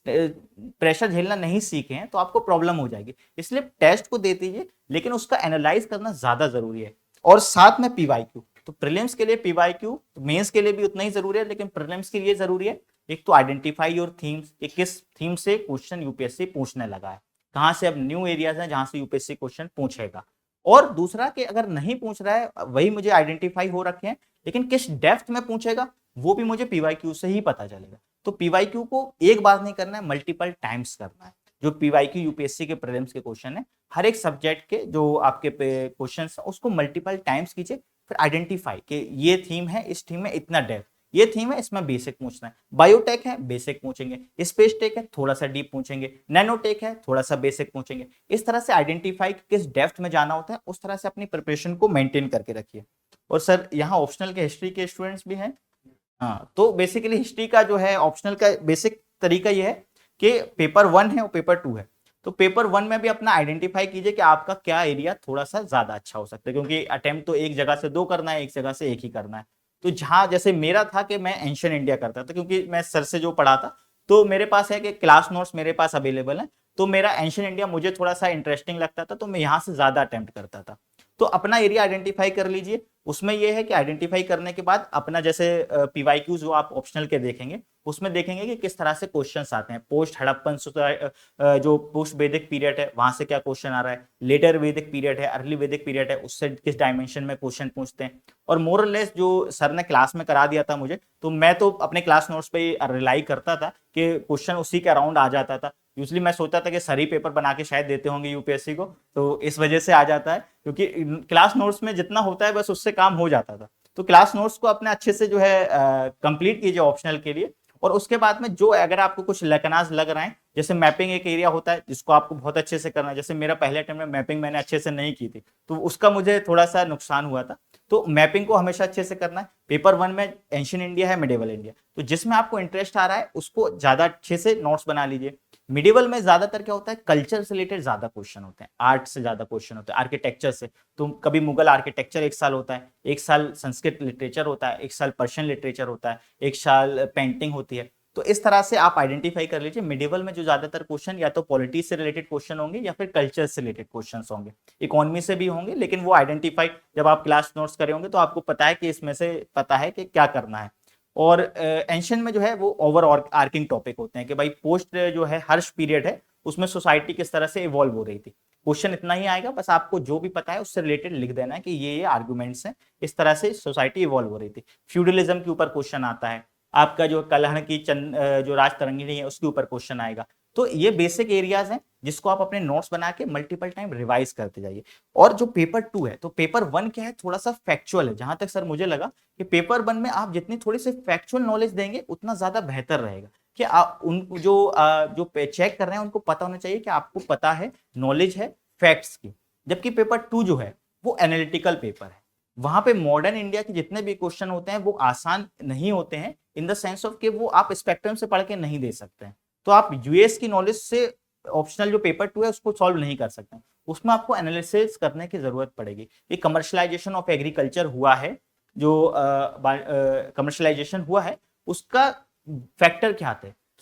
प्रेशर झेलना नहीं सीखे हैं तो आपको प्रॉब्लम हो जाएगी। इसलिए टेस्ट को दे दीजिए लेकिन उसका एनालाइज करना ज्यादा जरूरी है, और साथ में पीवाईक्यू। तो प्रीलिम्स के लिए पीवाईक्यू, मेंस के लिए भी उतना ही जरूरी है, लेकिन प्रीलिम्स के लिए जरूरी है एक तो आइडेंटिफाई योर थीम्स, कि किस थीम से क्वेश्चन यूपीएससी पूछने लगा है, कहां से अब न्यू एरियाज हैं जहां से यूपीएससी क्वेश्चन पूछेगा, और दूसरा कि अगर नहीं पूछ रहा है वही मुझे आइडेंटिफाई हो रखे हैं, लेकिन किस डेप्थ में पूछेगा वो भी मुझे पीवाईक्यू से ही पता चलेगा। तो पीवाईक्यू को एक बार नहीं करना है, मल्टीपल टाइम्स करना है। जो पीवाईक्यू यूपीएससी के प्रीलिम्स के क्वेश्चन है, हर एक सब्जेक्ट के जो आपके क्वेश्चन है उसको मल्टीपल टाइम्स कीजिए, फिर आइडेंटिफाई कि ये थीम है, इस थीम में इतना डेप्थ, ये थीम है इसमें बेसिक पूछना है, बायोटेक है बेसिक पूछेंगे, स्पेस टेक है थोड़ा सा डीप पूछेंगे, नैनोटेक है थोड़ा सा बेसिक पूछेंगे। इस तरह से आइडेंटिफाई किस डेप्थ में जाना होता है उस तरह से अपनी प्रिपरेशन को मेंटेन करके रखिए। और सर यहाँ ऑप्शनल के हिस्ट्री के स्टूडेंट्स भी हैं। हाँ, तो बेसिकली हिस्ट्री का जो है ऑप्शनल का बेसिक तरीका ये है कि पेपर 1 है और पेपर 2 है। तो पेपर 1 में भी अपना आइडेंटिफाई कीजिए कि आपका क्या एरिया थोड़ा सा ज्यादा अच्छा हो सकता है, क्योंकि अटेम्प्ट तो एक जगह से 2 करना है, एक जगह से एक ही करना है। तो जहां जैसे मेरा था कि मैं एंशियंट इंडिया करता था, क्योंकि मैं सर से जो पढ़ा था तो मेरे पास है कि क्लास नोट्स मेरे पास अवेलेबल है, तो मेरा एंशियंट इंडिया मुझे थोड़ा सा इंटरेस्टिंग लगता था तो मैं यहाँ से ज्यादा अटेम्प्ट करता था। तो अपना एरिया आइडेंटिफाई कर लीजिए। उसमें यह है कि आइडेंटिफाई करने के बाद अपना जैसे पीवाईक्यूज जो आप ऑप्शनल के देखेंगे उसमें देखेंगे कि किस तरह से क्वेश्चंस आते हैं, पोस्ट हड़प्पन जो पोस्ट वैदिक पीरियड है वहां से क्या क्वेश्चन आ रहा है, लेटर वैदिक पीरियड है, अर्ली वैदिक पीरियड है, उससे किस डायमेंशन में क्वेश्चन पूछते हैं। और मोरलेस जो सर ने क्लास में करा दिया था मुझे, तो मैं तो अपने क्लास नोट्स पे रिलाई करता था कि क्वेश्चन उसी के अराउंड आ जाता था। यूजली मैं सोचता था कि सर ही पेपर बना के शायद देते होंगे यूपीएससी को, तो इस वजह से आ जाता है, क्योंकि क्लास नोट्स में जितना होता है बस उससे काम हो जाता था। तो क्लास नोट्स को अपने अच्छे से जो है कंप्लीट कीजिए ऑप्शनल के लिए। और उसके बाद में जो अगर आपको कुछ लकनाज लग रहा है, जैसे मैपिंग एक एरिया होता है जिसको आपको बहुत अच्छे से करना है, जैसे मेरा पहले अटेम्प्ट में मैपिंग मैंने अच्छे से नहीं की थी तो उसका मुझे थोड़ा सा नुकसान हुआ था। तो मैपिंग को हमेशा अच्छे से करना है। पेपर 1 में एंशियंट इंडिया है, मिडिवल इंडिया, तो जिसमें आपको इंटरेस्ट आ रहा है उसको ज्यादा अच्छे से नोट्स बना लीजिए। मिडिवल में ज्यादातर क्या होता है, कल्चर से रिलेटेड ज्यादा क्वेश्चन होते हैं, आर्ट से ज्यादा क्वेश्चन होते हैं, आर्किटेक्चर से। तो कभी मुगल आर्किटेक्चर एक साल होता है, एक साल संस्कृत लिटरेचर होता है, एक साल पर्शियन लिटरेचर होता है, एक साल पेंटिंग होती है। तो इस तरह से आप आइडेंटिफाई कर लीजिए। मिडिवल में जो ज्यादातर क्वेश्चन या तो पॉलिटी से रिलेटेड क्वेश्चन होंगे या फिर कल्चर से रिलेटेड क्वेश्चन होंगे, इकोनॉमी से भी होंगे, लेकिन वो आइडेंटिफाई जब आप क्लास नोट्स करे होंगे तो आपको पता है कि इसमें से पता है कि क्या करना है। और एंशियंट में जो है वो ओवर आर्किंग टॉपिक होते हैं कि भाई पोस्ट जो है हर्ष पीरियड है उसमें सोसाइटी किस तरह से इवॉल्व हो रही थी। क्वेश्चन इतना ही आएगा, बस आपको जो भी पता है उससे रिलेटेड लिख देना है कि ये आर्गुमेंट्स हैं, इस तरह से सोसाइटी इवॉल्व हो रही थी। फ्यूडलिज्म के ऊपर क्वेश्चन आता है, आपका जो कलहण की जो राज तरंगिणी है उसके ऊपर क्वेश्चन आएगा। तो ये बेसिक एरियाज हैं जिसको आप अपने नोट्स बना के मल्टीपल टाइम रिवाइज करते जाइए। और जो पेपर 2 है, तो पेपर 1 क्या है, थोड़ा सा फैक्चुअल है। जहां तक सर मुझे लगा कि पेपर 1 में आप जितनी थोड़ी सी फैक्चुअल नॉलेज देंगे उतना ज्यादा बेहतर रहेगा कि आप उन जो चेक कर रहे हैं उनको पता होना चाहिए कि आपको पता है, नॉलेज है फैक्ट्स की। जबकि पेपर 2 जो है वो एनालिटिकल पेपर है। वहां पे मॉडर्न इंडिया के जितने भी क्वेश्चन होते हैं वो आसान नहीं होते हैं, इन द सेंस ऑफ कि वो आप स्पेक्ट्रम से पढ़ के नहीं दे सकते हैं। तो आप यूएस की नॉलेज से ऑप्शनल जो पेपर 2 है उसको सॉल्व नहीं कर सकते, उसमें आपको एनालिसिस करने की जरूरत पड़ेगी। ये कमर्शलाइजेशन ऑफ एग्रीकल्चर हुआ है, जो कमर्शलाइजेशन हुआ है उसका फैक्टर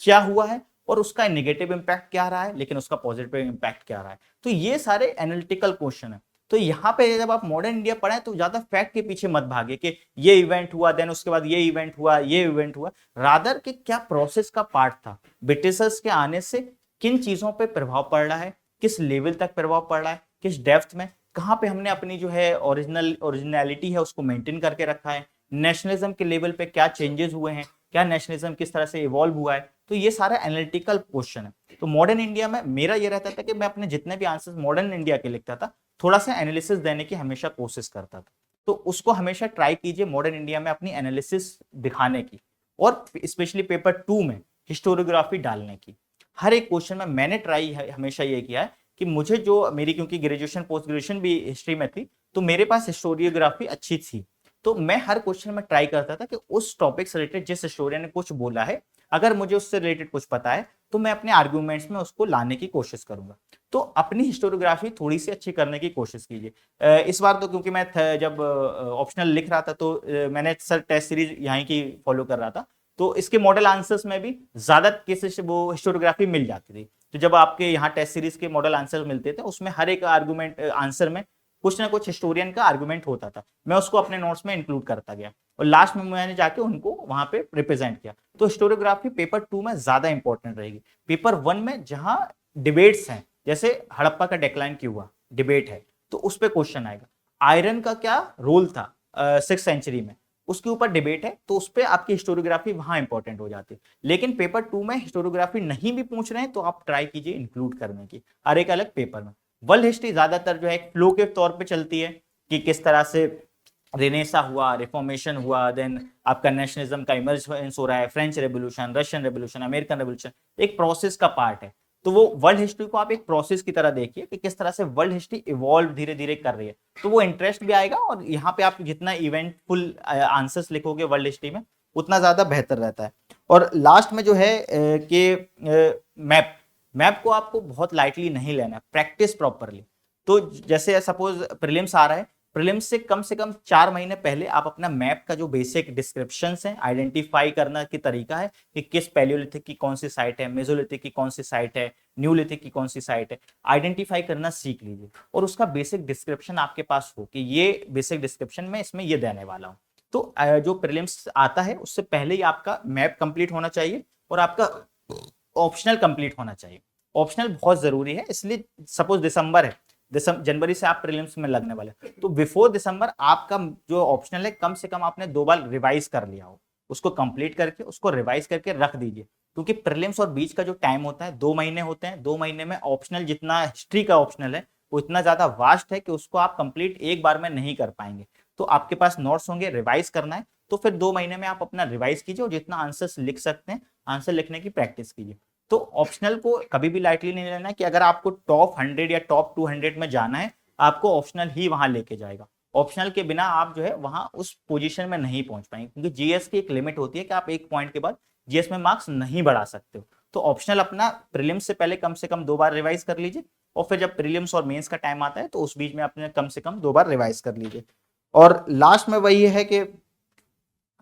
क्या हुआ है और उसका नेगेटिव इंपैक्ट क्या रहा है, लेकिन उसका पॉजिटिव इंपैक्ट क्या रहा है। तो ये सारे एनालिटिकल क्वेश्चन है। तो यहाँ पे जब आप मॉडर्न इंडिया पढ़ें तो ज्यादा फैक्ट के पीछे मत भागे कि ये इवेंट हुआ, देन उसके बाद ये इवेंट हुआ, ये इवेंट हुआ। रादर कि क्या प्रोसेस का पार्ट था, ब्रिटिशर्स के आने से किन चीजों पे प्रभाव पड़ रहा है, किस लेवल तक प्रभाव पड़ रहा है, किस डेप्थ में, कहाँ पे हमने अपनी जो है ओरिजिनलिटी है उसको मेंटेन करके रखा है, नेशनलिज्म के लेवल पे क्या चेंजेस हुए हैं, क्या नेशनलिज्म किस तरह से इवॉल्व हुआ है। तो ये सारा एनालिटिकल क्वेश्चन है। तो मॉडर्न इंडिया में मेरा ये रहता था कि मैं अपने जितने भी आंसर्स मॉडर्न इंडिया के लिखता था, थोड़ा सा एनालिसिस देने की हमेशा कोशिश करता था। तो उसको हमेशा ट्राई कीजिए मॉडर्न इंडिया में अपनी एनालिसिस दिखाने की, और स्पेशली पेपर 2 में हिस्टोरियोग्राफी डालने की। हर एक क्वेश्चन में मैंने ट्राई हमेशा ये किया है कि मुझे जो मेरी, क्योंकि ग्रेजुएशन पोस्ट ग्रेजुएशन भी हिस्ट्री में थी, तो मेरे पास हिस्टोरियोग्राफी अच्छी थी। तो मैं हर क्वेश्चन में ट्राई करता था कि उस टॉपिक से रिलेटेड जिस हिस्टोरियन ने कुछ बोला है, अगर मुझे उससे रिलेटेड कुछ पता है तो मैं अपने आर्ग्यूमेंट्स में उसको लाने की कोशिश करूंगा। तो अपनी हिस्टोरियोग्राफी थोड़ी सी अच्छी करने की कोशिश कीजिए। इस बार तो क्योंकि मैं जब ऑप्शनल लिख रहा था तो मैंने सर टेस्ट सीरीज यहाँ की फॉलो कर रहा था, तो इसके मॉडल आंसर्स में भी ज्यादा केसेस वो हिस्टोरियोग्राफी मिल जाती थी। तो जब आपके यहाँ टेस्ट सीरीज के मॉडल आंसर मिलते थे उसमें हर एक आर्गुमेंट आंसर में कुछ ना कुछ हिस्टोरियन का आर्गुमेंट होता था, मैं उसको अपने नोट्स में इंक्लूड करता गया और लास्ट में मैंने जाके उनको वहां पे रिप्रेजेंट किया। तो हिस्टोरियोग्राफी पेपर 2 में ज्यादा इंपॉर्टेंट रहेगी। पेपर 1 में जहां डिबेट्स हैं, जैसे हड़प्पा का डिक्लाइन क्यों हुआ, डिबेट है, तो उस पर क्वेश्चन आएगा। आयरन का क्या रोल था 6th सेंचुरी में, उसके ऊपर डिबेट है, तो उस पर आपकी हिस्टोरियोग्राफी वहां इंपॉर्टेंट हो जाती है। लेकिन पेपर 2 में हिस्टोरियोग्राफी नहीं भी पूछ रहे हैं तो आप ट्राई कीजिए इंक्लूड करने की हर एक अलग पेपर में। वर्ल्ड हिस्ट्री ज्यादातर जो है फ्लो के तौर पे चलती है कि किस तरह से रेनेसा हुआ, रिफॉर्मेशन हुआ, देन आपका नेशनलिज्म का इमर्जेंस हो रहा है, French revolution, Russian revolution, American revolution, एक प्रोसेस का पार्ट है। तो वो वर्ल्ड हिस्ट्री को आप एक प्रोसेस की तरह देखिए कि किस तरह से वर्ल्ड हिस्ट्री इवॉल्व धीरे धीरे कर रही है, तो वो इंटरेस्ट भी आएगा। और यहाँ पे आप जितना इवेंटफुल आंसर्स लिखोगे वर्ल्ड हिस्ट्री में उतना ज्यादा बेहतर रहता है। और लास्ट में जो है कि मैप को आपको बहुत लाइटली नहीं लेना है, प्रैक्टिस प्रॉपरली। तो जैसे सपोज प्रीलिम्स आ रहा है, प्रीलिम्स से कम 4 महीने पहले आप अपना मैप का जो बेसिक डिस्क्रिप्शंस हैं, आइडेंटिफाई करना की तरीका है कि किस पैलियोलिथिक की कौन सी साइट है, मेसोलिथिक की कौन सी साइट है, न्यूलिथिक की कौन सी साइट है, आइडेंटिफाई करना सीख लीजिए और उसका बेसिक डिस्क्रिप्शन आपके पास हो कि ये बेसिक डिस्क्रिप्शन में इसमें ये देने वाला हूँ। तो जो प्रीलिम्स आता है उससे पहले ही आपका मैप कंप्लीट होना चाहिए और आपका ऑप्शनल कंप्लीट होना चाहिए। ऑप्शनल बहुत जरूरी है, इसलिए सपोज दिसंबर है, जनवरी से आप प्रीलिम्स में लगने वाले, तो बिफोर दिसंबर आपका जो ऑप्शनल है कम से कम आपने 2 बार रिवाइज कर लिया हो, उसको कंप्लीट करके उसको रिवाइज करके रख दीजिए। क्योंकि प्रीलिम्स और बीच का जो टाइम होता है 2 महीने होते हैं, 2 महीने में ऑप्शनल जितना हिस्ट्री का ऑप्शनल है वो इतना ज्यादा वास्ट है कि उसको आप कंप्लीट एक बार में नहीं कर पाएंगे। तो आपके पास नोट्स होंगे, रिवाइज करना है तो फिर 2 महीने में आप अपना रिवाइज कीजिए और जितना आंसर्स लिख सकते हैं आंसर लिखने की प्रैक्टिस कीजिए। तो ऑप्शनल को कभी भी लाइटली नहीं लेना है कि अगर आपको टॉप 100 या टॉप 200 में जाना है आपको ऑप्शनल ही वहां लेके जाएगा। ऑप्शनल के बिना आप जो है वहां उस पोजीशन में नहीं पहुंच पाएंगे, क्योंकि जीएस की एक लिमिट होती है कि आप एक पॉइंट के बाद जीएस में मार्क्स नहीं बढ़ा सकते हो। तो ऑप्शनल अपना प्रीलिम्स से कम 2 बार रिवाइज कर लीजिए और फिर जब प्रीलिम्स और मेंस का टाइम आता है तो उस बीच में अपने कम से कम 2 बार रिवाइज कर लीजिए। और लास्ट में वही है कि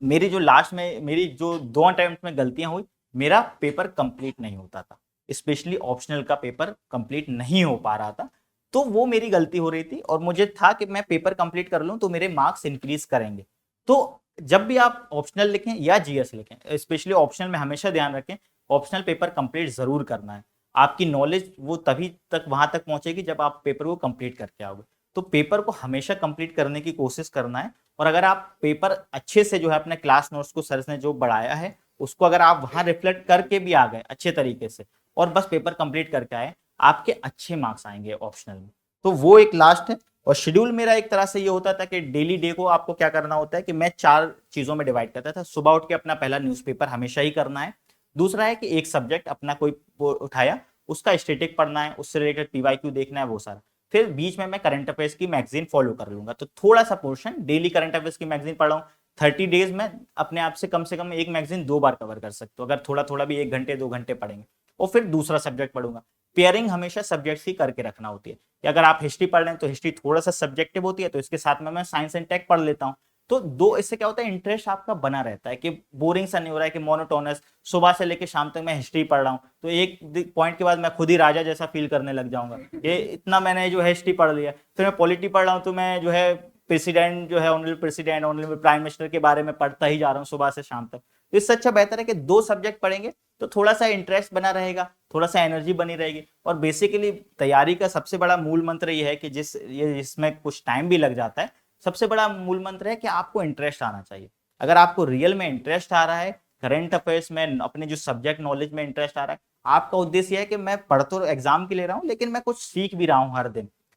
मेरी जो 2 अटेम्प्ट में गलतियां हुई मेरा पेपर कंप्लीट नहीं होता था, स्पेशली ऑप्शनल का पेपर कंप्लीट नहीं हो पा रहा था। तो वो मेरी गलती हो रही थी और मुझे था कि मैं पेपर कंप्लीट कर लूं तो मेरे मार्क्स इंक्रीज करेंगे। तो जब भी आप ऑप्शनल लिखें या जीएस लिखें, स्पेशली ऑप्शनल में हमेशा ध्यान रखें, ऑप्शनल पेपर कंप्लीट जरूर करना है। आपकी नॉलेज वो तभी तक वहां तक पहुंचेगी जब आप पेपर को कंप्लीट करके आओगे। तो पेपर को हमेशा कंप्लीट करने की कोशिश करना है। और अगर आप पेपर अच्छे से जो है अपने क्लास नोट्स को सर ने जो बढ़ाया है उसको अगर आप वहां रिफ्लेक्ट करके भी आ गए अच्छे तरीके से और बस पेपर कंप्लीट करके आए, आपके अच्छे मार्क्स आएंगे ऑप्शनल में। तो वो एक लास्ट है। और शेड्यूल मेरा एक तरह से ये होता था कि डेली डे को आपको क्या करना होता है कि मैं 4 चीजों में डिवाइड करता था। सुबह उठ के अपना पहला न्यूज़पेपर हमेशा ही करना है। दूसरा है कि एक सब्जेक्ट अपना कोई उठाया, उसका स्टैटिक पढ़ना है, उससे रिलेटेड पीवाईक्यू देखना है, वो सारा। फिर बीच में मैं करंट अफेयर्स की मैगजीन फॉलो कर लूंगा, तो थोड़ा सा पोर्शन डेली करंट अफेयर्स की मैगजीन पढ़ रहा हूँ। 30 डेज में अपने आप से कम एक मैगजीन 2 बार कवर कर सकते हो, अगर थोड़ा थोड़ा भी 1 घंटे 2 घंटे पढ़ेंगे। और फिर दूसरा सब्जेक्ट पढ़ूंगा। पेयरिंग हमेशा सब्जेक्ट्स की करके रखना होती है कि अगर आप हिस्ट्री पढ़ रहे हैं तो हिस्ट्री थोड़ा सा सब्जेक्टिव होती है, तो इसके साथ में मैं साइंस एंड टेक पढ़ लेता हूँ। तो दो इससे क्या होता है, इंटरेस्ट आपका बना रहता है कि बोरिंग सा नहीं हो रहा है कि मोनोटोनस सुबह से लेकर शाम तक मैं हिस्ट्री पढ़ रहा हूँ। तो एक पॉइंट के बाद मैं खुद ही राजा जैसा फील करने लग जाऊंगा, ये इतना मैंने जो है हिस्ट्री पढ़ लिया। फिर मैं पॉलिटी पढ़ रहा हूँ तो मैं जो है प्रेसिडेंट जो है honourable president honourable prime minister के बारे में पढ़ता ही जा रहा हूँ सुबह से शाम तक। तो इससे अच्छा बेहतर है कि 2 सब्जेक्ट पढ़ेंगे तो थोड़ा सा इंटरेस्ट बना रहेगा, थोड़ा सा एनर्जी बनी रहेगी। और बेसिकली तैयारी का सबसे बड़ा मूल मंत्र ये है कि जिसमें कुछ टाइम भी लग जाता है, सबसे बड़ा मूल मंत्र है कि आपको इंटरेस्ट आना चाहिए। अगर आपको रियल में इंटरेस्ट आ रहा है, करंट अफेयर्स में अपने जो सब्जेक्ट नॉलेज में इंटरेस्ट आ रहा है, आपका उद्देश्य है कि मैं पढ़ तो एग्जाम के ले रहा हूँ लेकिन मैं कुछ सीख भी रहा हूँ,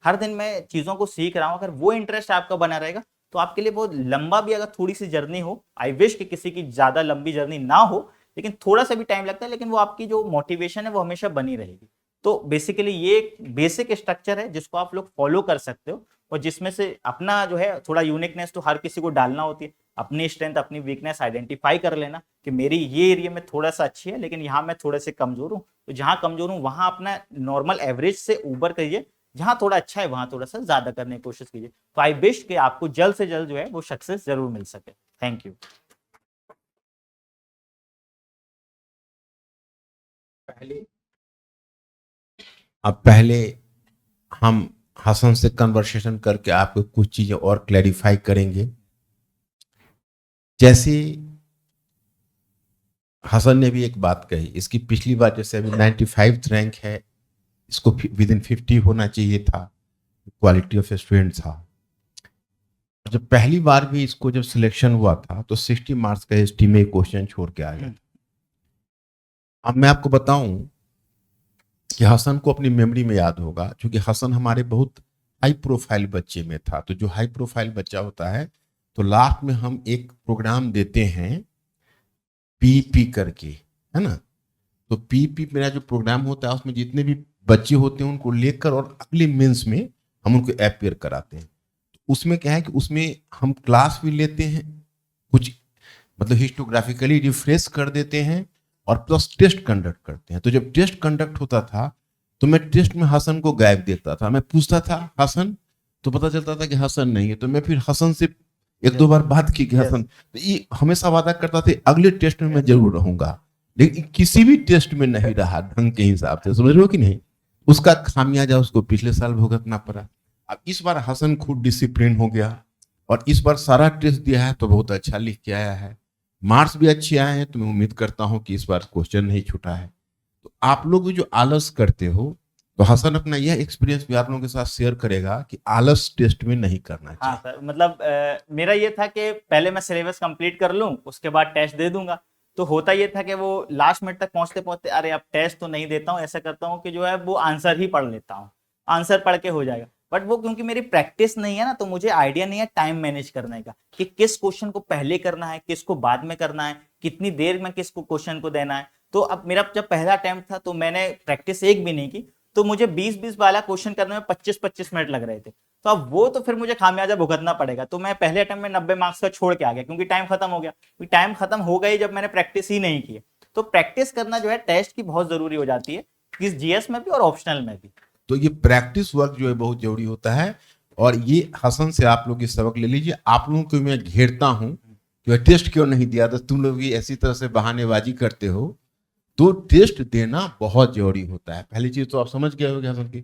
हर दिन मैं चीजों को सीख रहा हूँ, अगर वो इंटरेस्ट आपका बना रहेगा तो आपके लिए बहुत लंबा भी अगर थोड़ी सी जर्नी हो, आई विश कि किसी की ज्यादा लंबी जर्नी ना हो, लेकिन थोड़ा सा भी टाइम लगता है, लेकिन वो आपकी जो मोटिवेशन है वो हमेशा बनी रहेगी। तो बेसिकली ये एक बेसिक स्ट्रक्चर है जिसको आप लोग फॉलो कर सकते हो और जिसमें से अपना जो है थोड़ा यूनिकनेस तो हर किसी को डालना होती है। अपनी स्ट्रेंथ अपनी वीकनेस आइडेंटिफाई कर लेना कि मेरी ये एरिया में थोड़ा सा अच्छी है लेकिन यहाँ मैं थोड़े से कमजोर हूँ, तो जहाँ कमजोर हूँ वहां अपना नॉर्मल एवरेज से ऊपर करिए, जहां थोड़ा अच्छा है वहां थोड़ा सा ज्यादा करने की कोशिश कीजिए। तो आई विश कि आपको जल्द से जल्द जो है वो सक्सेस जरूर मिल सके। Thank you. अब पहले हम हसन से कन्वर्सेशन करके आपको कुछ चीजें और क्लैरिफाई करेंगे। जैसे हसन ने भी एक बात कही, इसकी पिछली बार जैसे अभी 95th रैंक है, इसको विद इन 50 होना चाहिए था, क्वालिटी ऑफ स्टूडेंट था। जब पहली बार भी इसको जब सिलेक्शन हुआ था तो 60 मार्क्स का हिस्ट्री में क्वेश्चन छोड़ के आ गया। अब मैं आपको बताऊं कि हसन को अपनी मेमोरी में याद होगा, क्योंकि हसन हमारे बहुत हाई प्रोफाइल बच्चे में था। तो जो हाई प्रोफाइल बच्चा होता है तो लास्ट में हम एक प्रोग्राम देते हैं पीपी करके, है ना। तो पीपी मेरा जो प्रोग्राम होता है उसमें जितने भी बच्चे होते हैं उनको लेकर और अगले मेंस में हम उनको अपेयर कराते हैं। तो उसमें क्या है कि उसमें हम क्लास भी लेते हैं, कुछ मतलब हिस्टोग्राफिकली रिफ्रेश कर देते हैं और प्लस टेस्ट कंडक्ट करते हैं। तो जब टेस्ट कंडक्ट होता था तो मैं टेस्ट में हसन को गायब देखता था, मैं पूछता था हसन, तो पता चलता था कि हसन नहीं है। तो मैं फिर हसन से 1-2 बार बात की कि हसन, तो ये हमेशा वादा करता था अगले टेस्ट में मैं जरूर रहूंगा, लेकिन किसी भी टेस्ट में नहीं रहा ढंग के हिसाब से, समझ रहे हो कि नहीं। उसका खामियाजा उसको पिछले साल भुगतना पड़ा। अब इस बार हसन खुद डिसिप्लिन हो गया और इस बार सारा टेस्ट दिया है तो बहुत अच्छा लिख के आया है, मार्क्स भी अच्छे आए हैं। तो मैं उम्मीद करता हूं कि इस बार क्वेश्चन नहीं छूटा है। तो आप लोग जो आलस करते हो, तो हसन अपना यह एक्सपीरियंस भी आप लोगों के साथ शेयर करेगा कि आलस टेस्ट में नहीं करना चाहिए। हाँ सर, मतलब मेरा ये था कि पहले मैं सिलेबस कंप्लीट कर लूं उसके बाद टेस्ट दे दूंगा। तो होता ये था कि वो लास्ट मिनट तक पहुंचते पहुंचते अरे अब टेस्ट तो नहीं देता हूँ, ऐसा करता हूँ कि जो है वो आंसर ही पढ़ लेता हूँ, आंसर पढ़ के हो जाएगा। बट वो क्योंकि मेरी प्रैक्टिस नहीं है ना, तो मुझे आइडिया नहीं है टाइम मैनेज करने का कि किस क्वेश्चन को पहले करना है, किसको बाद में करना है, कितनी देर में किसको क्वेश्चन को देना है। तो अब मेरा जब पहला अटेम्प्ट था तो मैंने प्रैक्टिस एक भी नहीं की, तो मुझे 20-20 वाला क्वेश्चन करने में 25-25 मिनट लग रहे थे। तो अब वो तो फिर मुझे खामियाजा भुगतना पड़ेगा। तो मैं पहले अटेम्प्ट में 90 मार्क्स का छोड़ के आ गया क्योंकि टाइम खत्म हो गया। टाइम खत्म हो गई जब मैंने प्रैक्टिस ही नहीं की। तो प्रैक्टिस करना जो है टेस्ट की बहुत जरूरी हो जाती है, किस जीएस में भी और ऑप्शनल में भी। तो ये प्रैक्टिस वर्क जो है बहुत जरूरी होता है। और ये हसन से आप लोग ये सबक ले लीजिए। आप लोगों को मैं घेरता हूं कि टेस्ट क्यों नहीं दिया, तो तुम लोग भी ऐसी तरह से बहानेबाजी करते हो तो टेस्ट देना बहुत जरूरी होता है। पहली चीज तो आप समझ गए होंगे हसन की।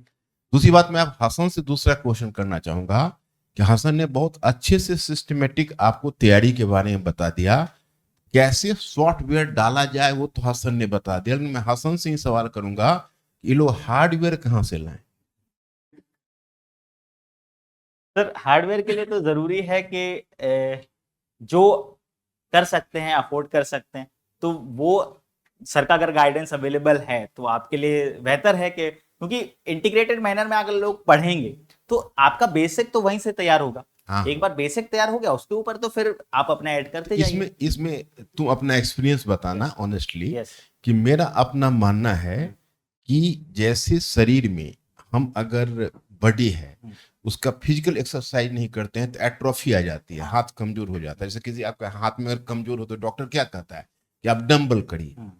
दूसरी बात, मैं आप हसन से दूसरा क्वेश्चन करना चाहूंगा कि हसन ने बहुत अच्छे से सिस्टमेटिक आपको तैयारी के बारे में बता दिया, कैसे सॉफ्टवेयर डाला जाए वो तो हसन ने बता दिया। लेकिन मैं हसन से ही सवाल करूंगा कि ये लोग हार्डवेयर कहाँ से लाएं? सर हार्डवेयर के लिए तो जरूरी है कि जो कर सकते हैं, अफोर्ड कर सकते हैं, तो वो सर का अगर गाइडेंस अवेलेबल है तो आपके लिए बेहतर है कि, क्योंकि इंटीग्रेटेड मैनर में अगर लोग पढ़ेंगे तो आपका बेसिक तो वहीं से तैयार होगा। हाँ, एक बार बेसिक तैयार हो गया उसके ऊपर तो फिर आप अपना ऐड करते जाइए। इसमें इसमें तुम अपना एक्सपीरियंस बताना ऑनेस्टली, यस। कि मेरा अपना मानना है कि जैसे शरीर में हम अगर बॉडी है उसका फिजिकल एक्सरसाइज नहीं करते हैं तो एट्रोफी आ जाती है, हाथ कमजोर हो जाता है। जैसे किसी आपका हाथ में अगर कमजोर हो तो डॉक्टर क्या कहता है कि आप डंबल करिए,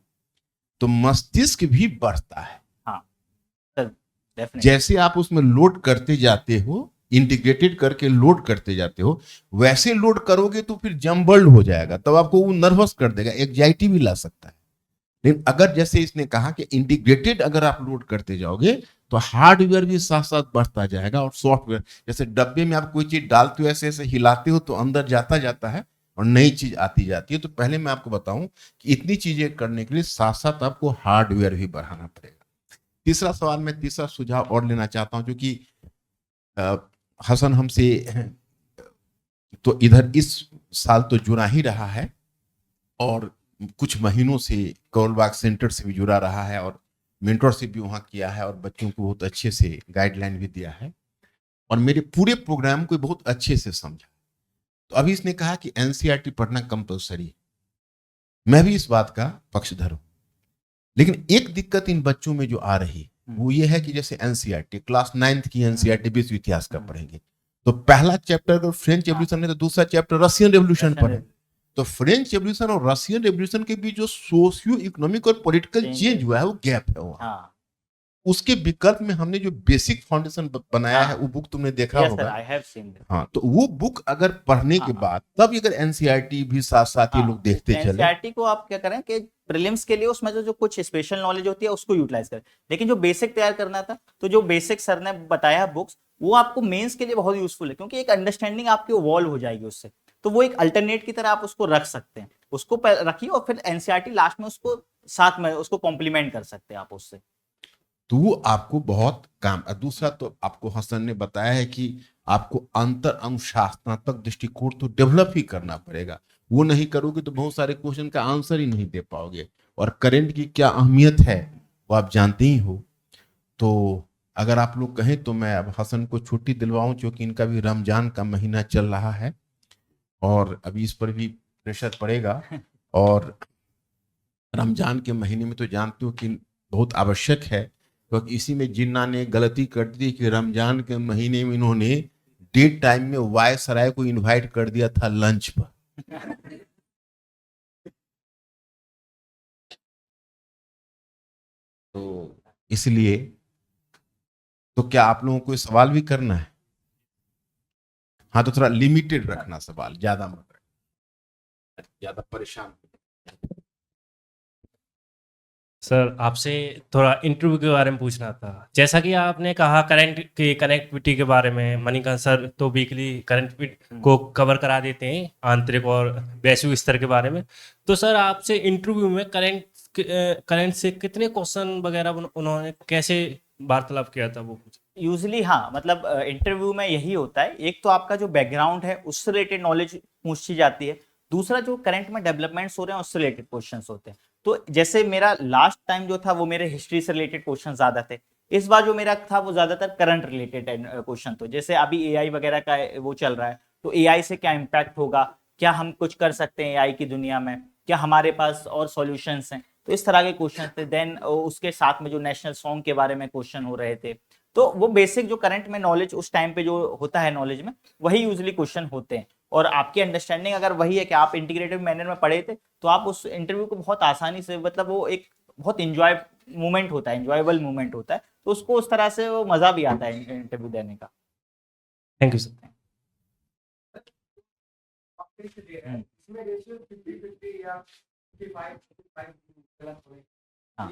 तो मस्तिष्क भी बढ़ता है। हाँ सर, डेफिनेटली। जैसे आप उसमें लोड करते जाते हो, इंटीग्रेटेड करके लोड करते जाते हो, वैसे लोड करोगे तो फिर जम्बल्ड हो जाएगा, तब आपको वो नर्वस कर देगा, एग्जाइटी भी ला सकता है। लेकिन अगर जैसे इसने कहा कि इंटीग्रेटेड अगर आप लोड करते जाओगे तो हार्डवेयर भी साथ साथ बढ़ता जाएगा, और सॉफ्टवेयर, जैसे डब्बे में आप कोई चीज डालते हो ऐसे ऐसे हिलाते हो तो अंदर जाता जाता है और नई चीज आती जाती है। तो पहले मैं आपको बताऊं कि इतनी चीजें करने के लिए साथ साथ आपको हार्डवेयर भी बढ़ाना पड़ेगा। तीसरा सवाल, मैं तीसरा सुझाव और लेना चाहता हूं, क्योंकि हसन हमसे तो इधर इस साल तो जुड़ा ही रहा है और कुछ महीनों से कौलबाग सेंटर से भी जुड़ा रहा है और मेंटरशिप भी वहाँ किया है और बच्चों को बहुत अच्छे से गाइडलाइन भी दिया है और मेरे पूरे प्रोग्राम को बहुत अच्छे से समझा। तो अभी इसने कहा कि एनसीईआरटी पढ़ना कंपलसरी है, मैं भी इस बात का पक्षधर हूं। लेकिन एक दिक्कत इन बच्चों में जो आ रही है वो ये है कि जैसे एनसीईआरटी क्लास 9th की एनसीईआरटी विश्व इतिहास का पढ़ेंगे, तो पहला चैप्टर अगर फ्रेंच रेवोल्यूशन है तो दूसरा चैप्टर रशियन रेवोल्यूशन पढ़े। तो फ्रेंच रेवोल्यूशन और रशियन रेवोल्यूशन के बीच जो सोशियो इकोनॉमिक और पॉलिटिकल चेंज हुआ है वो गैप है वहां। हाँ उसके विकल्प में हमने जो बेसिक फाउंडेशन बनाया है वो बुक तुमने देखा यस सर, होगा। I have seen. हाँ, तो वो बुक अगर पढ़ने के बाद तब अगर एनसीईआरटी भी साथ साथ ये लोग देखते चले। एनसीईआरटी को आप क्या करें कि प्रीलिम्स के लिए उसमें जो कुछ स्पेशल नॉलेज होती है उसको यूटिलाइज करें, लेकिन जो बेसिक तैयार करना था तो जो बेसिक सर ने बताया बुक्स वो आपको मेंस के लिए बहुत यूजफुल है, क्योंकि एक अंडरस्टैंडिंग आपकी इवॉल्व हो जाएगी उससे। तो वो एक अल्टरनेट की तरह आप उसको रख सकते हैं, उसको रखिए और फिर एनसीईआरटी लास्ट में उसको साथ में उसको कॉम्प्लीमेंट कर सकते हैं आप उससे। तो वो आपको बहुत काम। दूसरा तो आपको हसन ने बताया है कि आपको अंतर अनुशासनात्मक दृष्टिकोण तो डेवलप ही करना पड़ेगा, वो नहीं करोगे तो बहुत सारे क्वेश्चन का आंसर ही नहीं दे पाओगे। और करंट की क्या अहमियत है वो आप जानते ही हो। तो अगर आप लोग कहें तो मैं अब हसन को छुट्टी दिलवाऊं, क्योंकि इनका भी रमजान का महीना चल रहा है और अभी इस पर भी प्रेशर पड़ेगा। और रमजान के महीने में तो जानते हो कि बहुत आवश्यक है, क्योंकि इसी में जिन्ना ने गलती कर दी कि रमजान के महीने में इन्होंने डेट टाइम में वाय सराय को इनवाइट कर दिया था लंच पर। तो इसलिए, तो क्या आप लोगों को सवाल भी करना है? हाँ, तो थोड़ा लिमिटेड रखना सवाल, ज्यादा मत रखना, ज्यादा परेशान। सर आपसे थोड़ा इंटरव्यू के बारे में पूछना था। जैसा कि आपने कहा करंट की कनेक्टिविटी के बारे में, मणिकांत सर तो वीकली करंट को कवर करा देते हैं आंतरिक और वैश्विक स्तर के बारे में। तो सर आपसे इंटरव्यू में करंट से कितने क्वेश्चन वगैरह उन्होंने कैसे वार्तालाप किया था वो कुछ? यूजली हाँ, मतलब इंटरव्यू में यही होता है, एक तो आपका जो बैकग्राउंड है उससे रिलेटेड नॉलेज पूछी जाती है, दूसरा जो करंट में डेवलपमेंट्स हो रहे हैं उससे रिलेटेड क्वेश्चंस होते हैं। तो जैसे मेरा लास्ट टाइम जो था वो मेरे हिस्ट्री से रिलेटेड क्वेश्चन ज्यादा थे, इस बार जो मेरा था वो ज्यादातर करंट रिलेटेड क्वेश्चन। तो जैसे अभी एआई वगैरह का वो चल रहा है, तो एआई से क्या इम्पैक्ट होगा, क्या हम कुछ कर सकते हैं एआई की दुनिया में, क्या हमारे पास और सॉल्यूशंस हैं, तो इस तरह के क्वेश्चन थे। देन उसके साथ में जो नेशनल सॉन्ग के बारे में क्वेश्चन हो रहे थे। तो वो बेसिक जो करंट में नॉलेज उस टाइम पे जो होता है नॉलेज में, वही यूजली क्वेश्चन होते हैं। और आपकी अंडरस्टैंडिंग अगर वही है कि आप इंटीग्रेटेड मैनर में पढ़े थे, तो आप उस इंटरव्यू को बहुत आसानी से, मतलब वो एक बहुत इंजॉय मोमेंट होता है, इंजॉयबल मोमेंट होता है, तो उसको उस तरह से वो मजा भी आता है इंटरव्यू देने का। Thank you sir. हम्म। हाँ।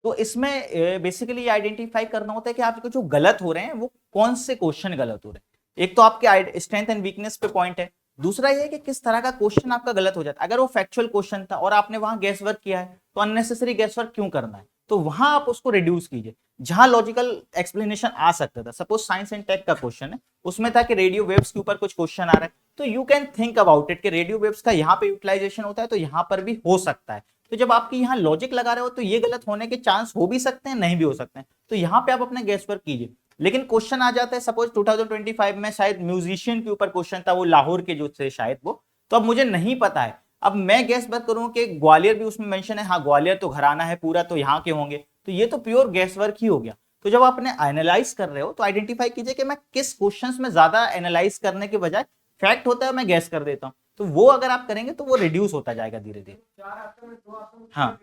तो इसमें बेसिकली ये आइडेंटिफाई करना होता है कि आपको जो गलत हो रहे हैं वो कौन से क्वेश्चन गलत हो रहे हैं। एक तो आपके स्ट्रेंथ एंड वीकनेस पे पॉइंट है, दूसरा ये है कि किस तरह का क्वेश्चन आपका गलत हो जाता है। अगर वो फैक्चुअल क्वेश्चन था और आपने वहां गैस वर्क किया है तो अननेसेसरी गैस वर्क क्यों करना है, तो वहां आप उसको रिड्यूस कीजिए। जहां लॉजिकल एक्सप्लेनेशन आ सकता था, सपोज साइंस एंड टेक का क्वेश्चन है, उसमें था कि रेडियो वेव्स के ऊपर कुछ क्वेश्चन आ रहा है, तो you can think about it कि रेडियो वेव्स का यहाँ पे यूटिलाइजेशन होता है तो यहाँ पर भी हो सकता है। तो जब आपकी यहाँ लॉजिक लगा रहे हो तो ये गलत होने के चांस हो भी सकते हैं, नहीं भी हो सकते हैं, तो यहाँ पे आप अपना गैस वर्क कीजिए। लेकिन क्वेश्चन आ जाता है, सपोज 2025 में शायद म्यूजिशियन के ऊपर क्वेश्चन था, वो लाहौर के जो थे शायद वो, तो अब मुझे नहीं पता है, अब मैं गैस वर्क करूं कि ग्वालियर भी उसमें मेंशन है, हाँ ग्वालियर तो घराना है पूरा, तो यहाँ के होंगे, तो ये तो प्योर गैस वर्क ही हो गया। तो जब आपने एनालाइज कर रहे हो तो आइडेंटिफाई कीजिए कि मैं किस क्वेश्चंस में ज्यादा एनालाइज करने के बजाय फैक्ट होता है मैं गैस कर देता हूं, तो वो अगर आप करेंगे तो वो रिड्यूस होता जाएगा धीरे धीरे। हाँ।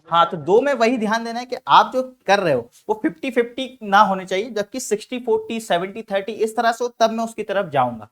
हाँ, तो दो में वही ध्यान देना है कि आप जो कर रहे हो वो 50-50 ना होने चाहिए, जबकि 60-40 70-30 इस तरह से हो, तब मैं उसकी तरफ जाऊंगा।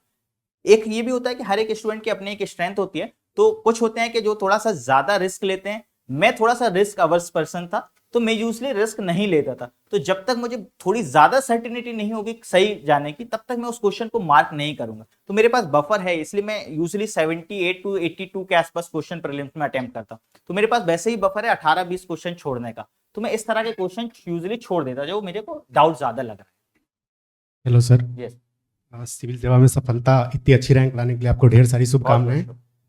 एक ये भी होता है कि हर एक स्टूडेंट की अपनी एक स्ट्रेंथ होती है, तो कुछ होते हैं कि जो थोड़ा सा ज्यादा रिस्क लेते हैं, मैं थोड़ा सा रिस्क अवर्स पर्सन था तो मैं यूजली रिस्क नहीं लेता था, तो जब तक मुझे थोड़ी ज्यादा सर्टिनिटी नहीं होगी सही जाने की तब तक मैं उस क्वेश्चन को मार्क नहीं करूंगा। तो मेरे पास बफर है, इसलिए मैं यूजली 78 to 82 के आसपास क्वेश्चन प्रीलिम्स में अटेम्प्ट करता हूं, तो मेरे पास वैसे ही बफर है 18-20 क्वेश्चन छोड़ने का, तो मैं इस तरह के क्वेश्चन यूजली छोड़ देता जो मेरे को डाउट ज्यादा लग रहा है। Hello sir. यस। सिविल सेवा में सफलता इतनी अच्छी रैंक लाने के लिए आपको ढेर सारी शुभकामनाएं।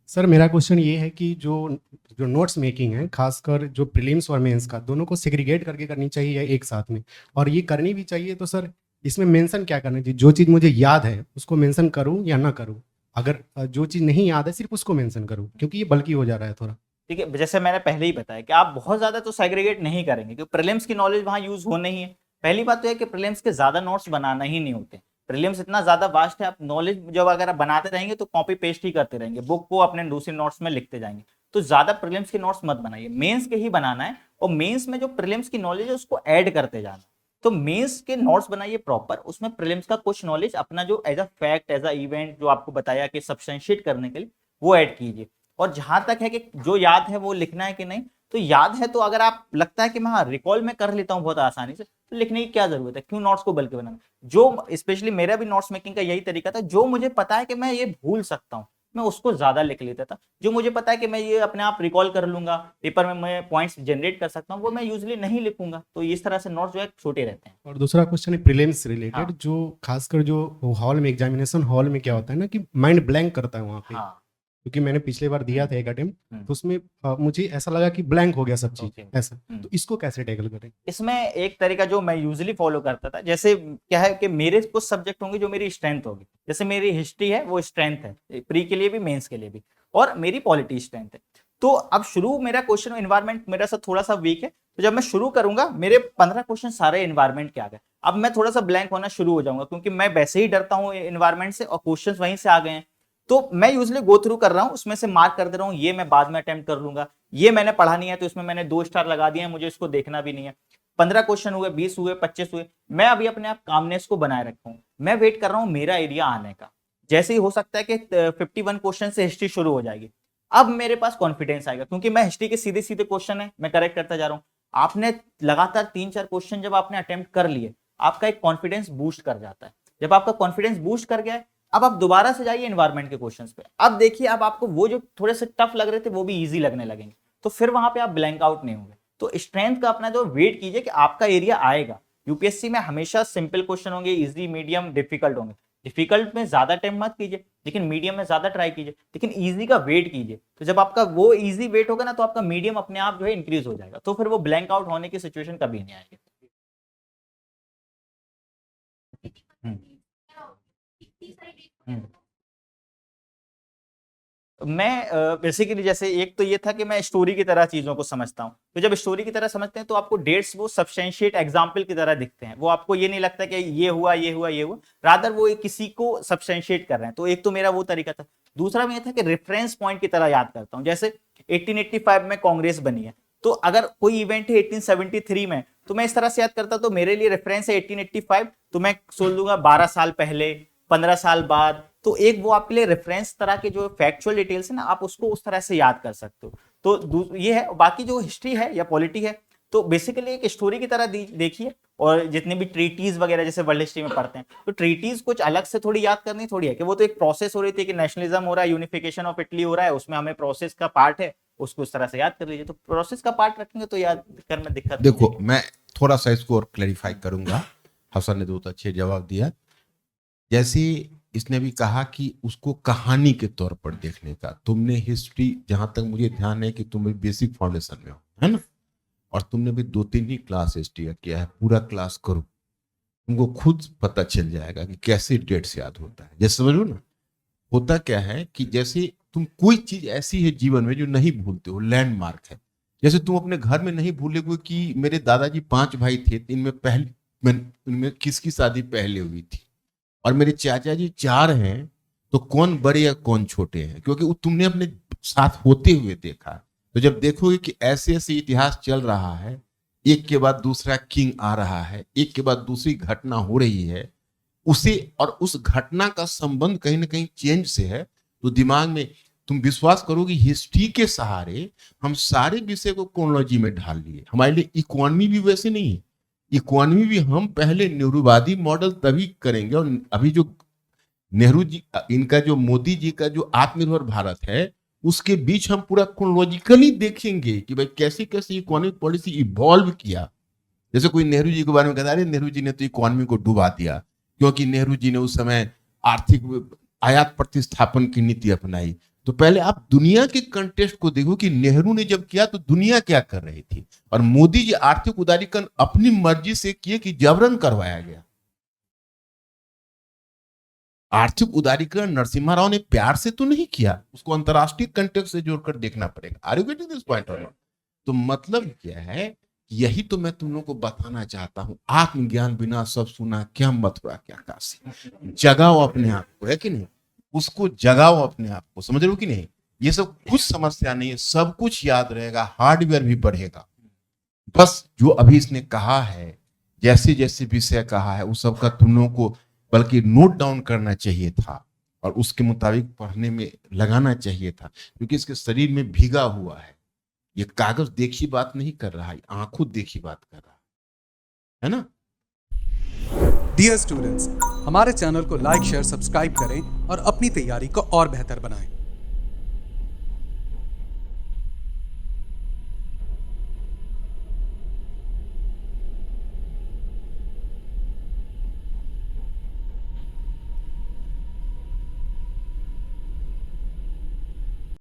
सर मेरा क्वेश्चन ये है कि जो जो नोट्स मेकिंग है, खासकर जो प्रीलिम्स और मेंस का, दोनों को सेग्रीगेट करके करनी चाहिए या एक साथ में, और ये करनी भी चाहिए तो सर इसमें मेंशन क्या करना चाहिए? जो चीज़ मुझे याद है उसको मेंशन करूं या ना करूं? अगर जो चीज़ नहीं याद है सिर्फ उसको मेंशन करूं, क्योंकि ये बल्कि हो जा रहा है थोड़ा। ठीक है, जैसे मैंने पहले ही बताया कि आप बहुत ज्यादा तो सेग्रीगेट नहीं करेंगे क्योंकि प्रीलिम्स की नॉलेज वहां यूज हो नहीं है। पहली बात तो है कि प्रीलिम्स के ज्यादा नोट्स बनाना ही नहीं होते, प्रीलिम्स इतना ज्यादा वास्ट है, आप नॉलेज जब अगर आप बनाते रहेंगे तो कॉपी पेस्ट ही करते रहेंगे, बुक को अपने दूसरे नोट्स में लिखते जाएंगे, तो ज्यादा प्रीलिम्स के नोट्स मत बनाइए, मेंस के ही बनाना है, और मेंस में जो प्रीलिम्स की नॉलेज है उसको ऐड करते जाना। तो मेंस के नोट्स बनाइए प्रॉपर, उसमें प्रीलिम्स का कुछ नॉलेज अपना जो as a fact as a event जो आपको बताया कि सब्सटेंशिएट करने के लिए वो ऐड कीजिए। और जहां तक है कि जो याद है वो लिखना है कि नहीं, तो याद है तो अगर आप लगता है कि मैं हाँ रिकॉल में कर लेता हूँ बहुत आसानी से, तो लिखने की क्या जरूरत है, क्यों नोट्स को बल्कि बनाना। जो स्पेशली मेरा भी नोट्स मेकिंग का यही तरीका था, जो मुझे पता है कि मैं ये भूल सकता हूँ मैं उसको ज्यादा लिख लेता था, जो मुझे पता है कि मैं ये अपने आप रिकॉल कर लूंगा, पेपर में मैं पॉइंट्स जनरेट कर सकता हूँ, वो मैं यूजली नहीं लिखूंगा। तो इस तरह से नोट्स जो है छोटे रहते हैं। और दूसरा क्वेश्चन है प्रीलिम्स रिलेटेड। हाँ। जो खासकर जो हॉल में, एग्जामिनेशन हॉल में क्या होता है ना कि माइंड ब्लैंक करता है वहाँ पे। हाँ। क्योंकि मैंने पिछले बार दिया था एक अटेम्प्ट, हम्म। तो उसमें मुझे ऐसा लगा कि ब्लैंक हो गया सब चीज Okay. ऐसा। तो इसको कैसे टैकल करें? इसमें एक तरीका जो मैं यूजुअली फॉलो करता था, जैसे क्या है कि मेरे कुछ सब्जेक्ट होंगे जो मेरी स्ट्रेंथ होगी, जैसे मेरी हिस्ट्री है वो स्ट्रेंथ है प्री के लिए भी मेंस के लिए भी, और मेरी पॉलिटी स्ट्रेंथ है। तो अब शुरू मेरा क्वेश्चन एनवायरमेंट मेरा सा थोड़ा सा वीक है, तो जब मैं शुरू करूंगा मेरे 15 क्वेश्चन सारे एनवायरमेंट के आ गए, अब मैं थोड़ा सा ब्लैंक होना शुरू हो जाऊंगा क्योंकि मैं वैसे ही डरता हूँ एनवायरमेंट से और क्वेश्चन वहीं से आ गए हैं। तो मैं यूजुअली गो थ्रू कर रहा हूँ, उसमें से मार्क कर दे रहा हूँ, ये मैं बाद में अटेम्प्ट कर लूंगा, ये मैंने पढ़ा नहीं है तो इसमें मैंने 2 स्टार लगा दिए हैं, मुझे इसको देखना भी नहीं है। 15 क्वेश्चन हुए, 20 हुए, 25 हुए, मैं अभी अपने आप कामनेस को बनाए रखा हूँ, मैं वेट कर रहा हूँ मेरा एरिया आने का। जैसे ही हो सकता है कि 51 क्वेश्चन से हिस्ट्री शुरू हो जाएगी, अब मेरे पास कॉन्फिडेंस आएगा क्योंकि मैं हिस्ट्री के सीधे सीधे क्वेश्चन है मैं करेक्ट करता जा रहा हूँ। आपने लगातार 3-4 क्वेश्चन जब आपने अटेम्प्ट कर लिए, आपका एक कॉन्फिडेंस बूस्ट कर जाता है। जब आपका कॉन्फिडेंस बूस्ट कर गया है, अब आप दोबारा से जाइए एनवायरमेंट के क्वेश्चंस पे, अब देखिए अब आपको वो जो थोड़े से टफ लग रहे थे वो भी इजी लगने लगेंगे, तो फिर वहां पे आप ब्लैंक आउट नहीं होंगे। तो स्ट्रेंथ का अपना जो वेट कीजिए कि आपका एरिया आएगा। यूपीएससी में हमेशा सिंपल क्वेश्चन होंगे, इजी, मीडियम, डिफिकल्ट होंगे। डिफिकल्ट में ज्यादा टाइम मत कीजिए, लेकिन मीडियम में ज्यादा ट्राई कीजिए, लेकिन इजी का वेट कीजिए। तो जब आपका वो इजी वेट होगा ना, तो आपका मीडियम अपने आप जो है इंक्रीज हो जाएगा, तो फिर वो ब्लैंक आउट होने की सिचुएशन कभी नहीं आएगी। मैं बेसिकली जैसे एक तो ये था कि मैं स्टोरी की तरह चीजों को समझता हूँ, तो जब स्टोरी की तरह समझते हैं तो आपको डेट्स वो सब्सटेंशिएट एग्जाम्पल की तरह दिखते हैं, वो आपको ये नहीं लगता कि ये हुआ ये हुआ ये हुआ, रादर वो किसी को सब्सटेंशिएट कर रहे हैं। तो एक तो मेरा वो तरीका था। दूसरा मैं था कि रेफरेंस पॉइंट की तरह याद करता हूँ, जैसे 1885 में कांग्रेस बनी है, तो अगर कोई इवेंट है 1873 में, तो मैं इस तरह से याद करता, तो मेरे लिए रेफरेंस है 1885, तो मैं सोच लूंगा 12 साल पहले, 15 साल बाद, तो एक वो आपके लिए रेफरेंस तरह के जो फैक्चुअल डिटेल्स है ना, आप उसको उस तरह से याद कर सकते हो। तो ये है। बाकी जो हिस्ट्री है या पॉलिटी है, तो बेसिकली एक स्टोरी की तरह देखिए। और जितने भी ट्रीटीज वगैरह जैसे वर्ल्ड हिस्ट्री में पढ़ते हैं, तो ट्रीटीज कुछ अलग से थोड़ी याद करनी थोड़ी है कि वो तो एक प्रोसेस हो रही थी कि नेशनलिज्म हो रहा है, यूनिफिकेशन ऑफ इटली हो रहा है, उसमें हमें प्रोसेस का पार्ट है, उसको उस तरह से याद कर लीजिए। तो प्रोसेस का पार्ट रखेंगे तो याद करने में दिक्कत नहीं देखो आएगी। मैं थोड़ा सा इसको और क्लैरिफाई करूंगा। हसन ने बहुत अच्छे जवाब दिया। जैसे इसने भी कहा कि उसको कहानी के तौर पर देखने का, तुमने हिस्ट्री, जहां तक मुझे ध्यान है कि तुम भी बेसिक फाउंडेशन में हो, है ना, और तुमने भी 2-3 ही क्लास हिस्ट्री किया है, पूरा क्लास करो, तुमको खुद पता चल जाएगा कि कैसे डेट्स याद होता है। जैसे समझ लो ना, होता क्या है कि जैसे तुम कोई चीज ऐसी है जीवन में जो नहीं भूलते हो, लैंडमार्क है। जैसे तुम अपने घर में नहीं भूलोगे कि मेरे दादाजी 5 भाई थे, इनमें किसकी शादी पहले हुई थी, और मेरे चाचा जी 4 हैं, तो कौन बड़े या कौन छोटे हैं, क्योंकि वो तुमने अपने साथ होते हुए देखा। तो जब देखोगे कि ऐसे ऐसे इतिहास चल रहा है, एक के बाद दूसरा किंग आ रहा है, एक के बाद दूसरी घटना हो रही है, उसे और उस घटना का संबंध कहीं ना कहीं चेंज से है, तो दिमाग में तुम विश्वास करोगे हिस्ट्री के सहारे हम सारे विषय को क्रोनोलॉजी में ढाल लिए। हमारे लिए इकोनॉमी भी वैसे नहीं है। इकोनॉमी भी हम पहले नेहरूवादी मॉडल तभी करेंगे, और अभी जो नेहरू जी, इनका जो मोदी जी का जो आत्मनिर्भर भारत है, उसके बीच हम पूरा क्रोनोलॉजिकली देखेंगे कि भाई कैसे कैसे इकोनॉमिक पॉलिसी इवॉल्व किया। जैसे कोई नेहरू जी के बारे में कहता है, नेहरू जी ने तो इकोनॉमी को डुबा दिया, क्योंकि नेहरू जी ने उस समय आर्थिक आयात प्रतिस्थापन की नीति अपनाई। तो पहले आप दुनिया के कंटेक्स्ट को देखो कि नेहरू ने जब किया तो दुनिया क्या कर रही थी, और मोदी जी आर्थिक उदारीकरण अपनी मर्जी से किए कि जबरन करवाया गया। आर्थिक उदारीकरण नरसिम्हा राव ने प्यार से तो नहीं किया, उसको अंतरराष्ट्रीय कंटेक्स्ट से जोड़कर देखना पड़ेगा। Are you getting this point और नॉट? तो मतलब क्या है, यही तो मैं तुम लोगों को बताना चाहता हूं। आत्मज्ञान बिना सब सुना, क्या मथुरा क्या काशी। जगाओ अपने आप को, है कि नहीं, उसको जगाओ अपने आप को, समझ रहे हो कि नहीं। ये सब कुछ समस्या नहीं है, सब कुछ याद रहेगा, हार्डवेयर भी बढ़ेगा। बस जो अभी इसने कहा है, जैसे जैसे विषय कहा है, उस सब का तुम लोगों को बल्कि नोट डाउन करना चाहिए था, और उसके मुताबिक पढ़ने में लगाना चाहिए था, क्योंकि इसके शरीर में भीगा हुआ है। ये कागज देखी बात नहीं कर रहा है, आंखों देखी बात कर रहा है ना। डियर स्टूडेंट्स, हमारे चैनल को लाइक शेयर सब्सक्राइब करें और अपनी तैयारी को और बेहतर बनाएं।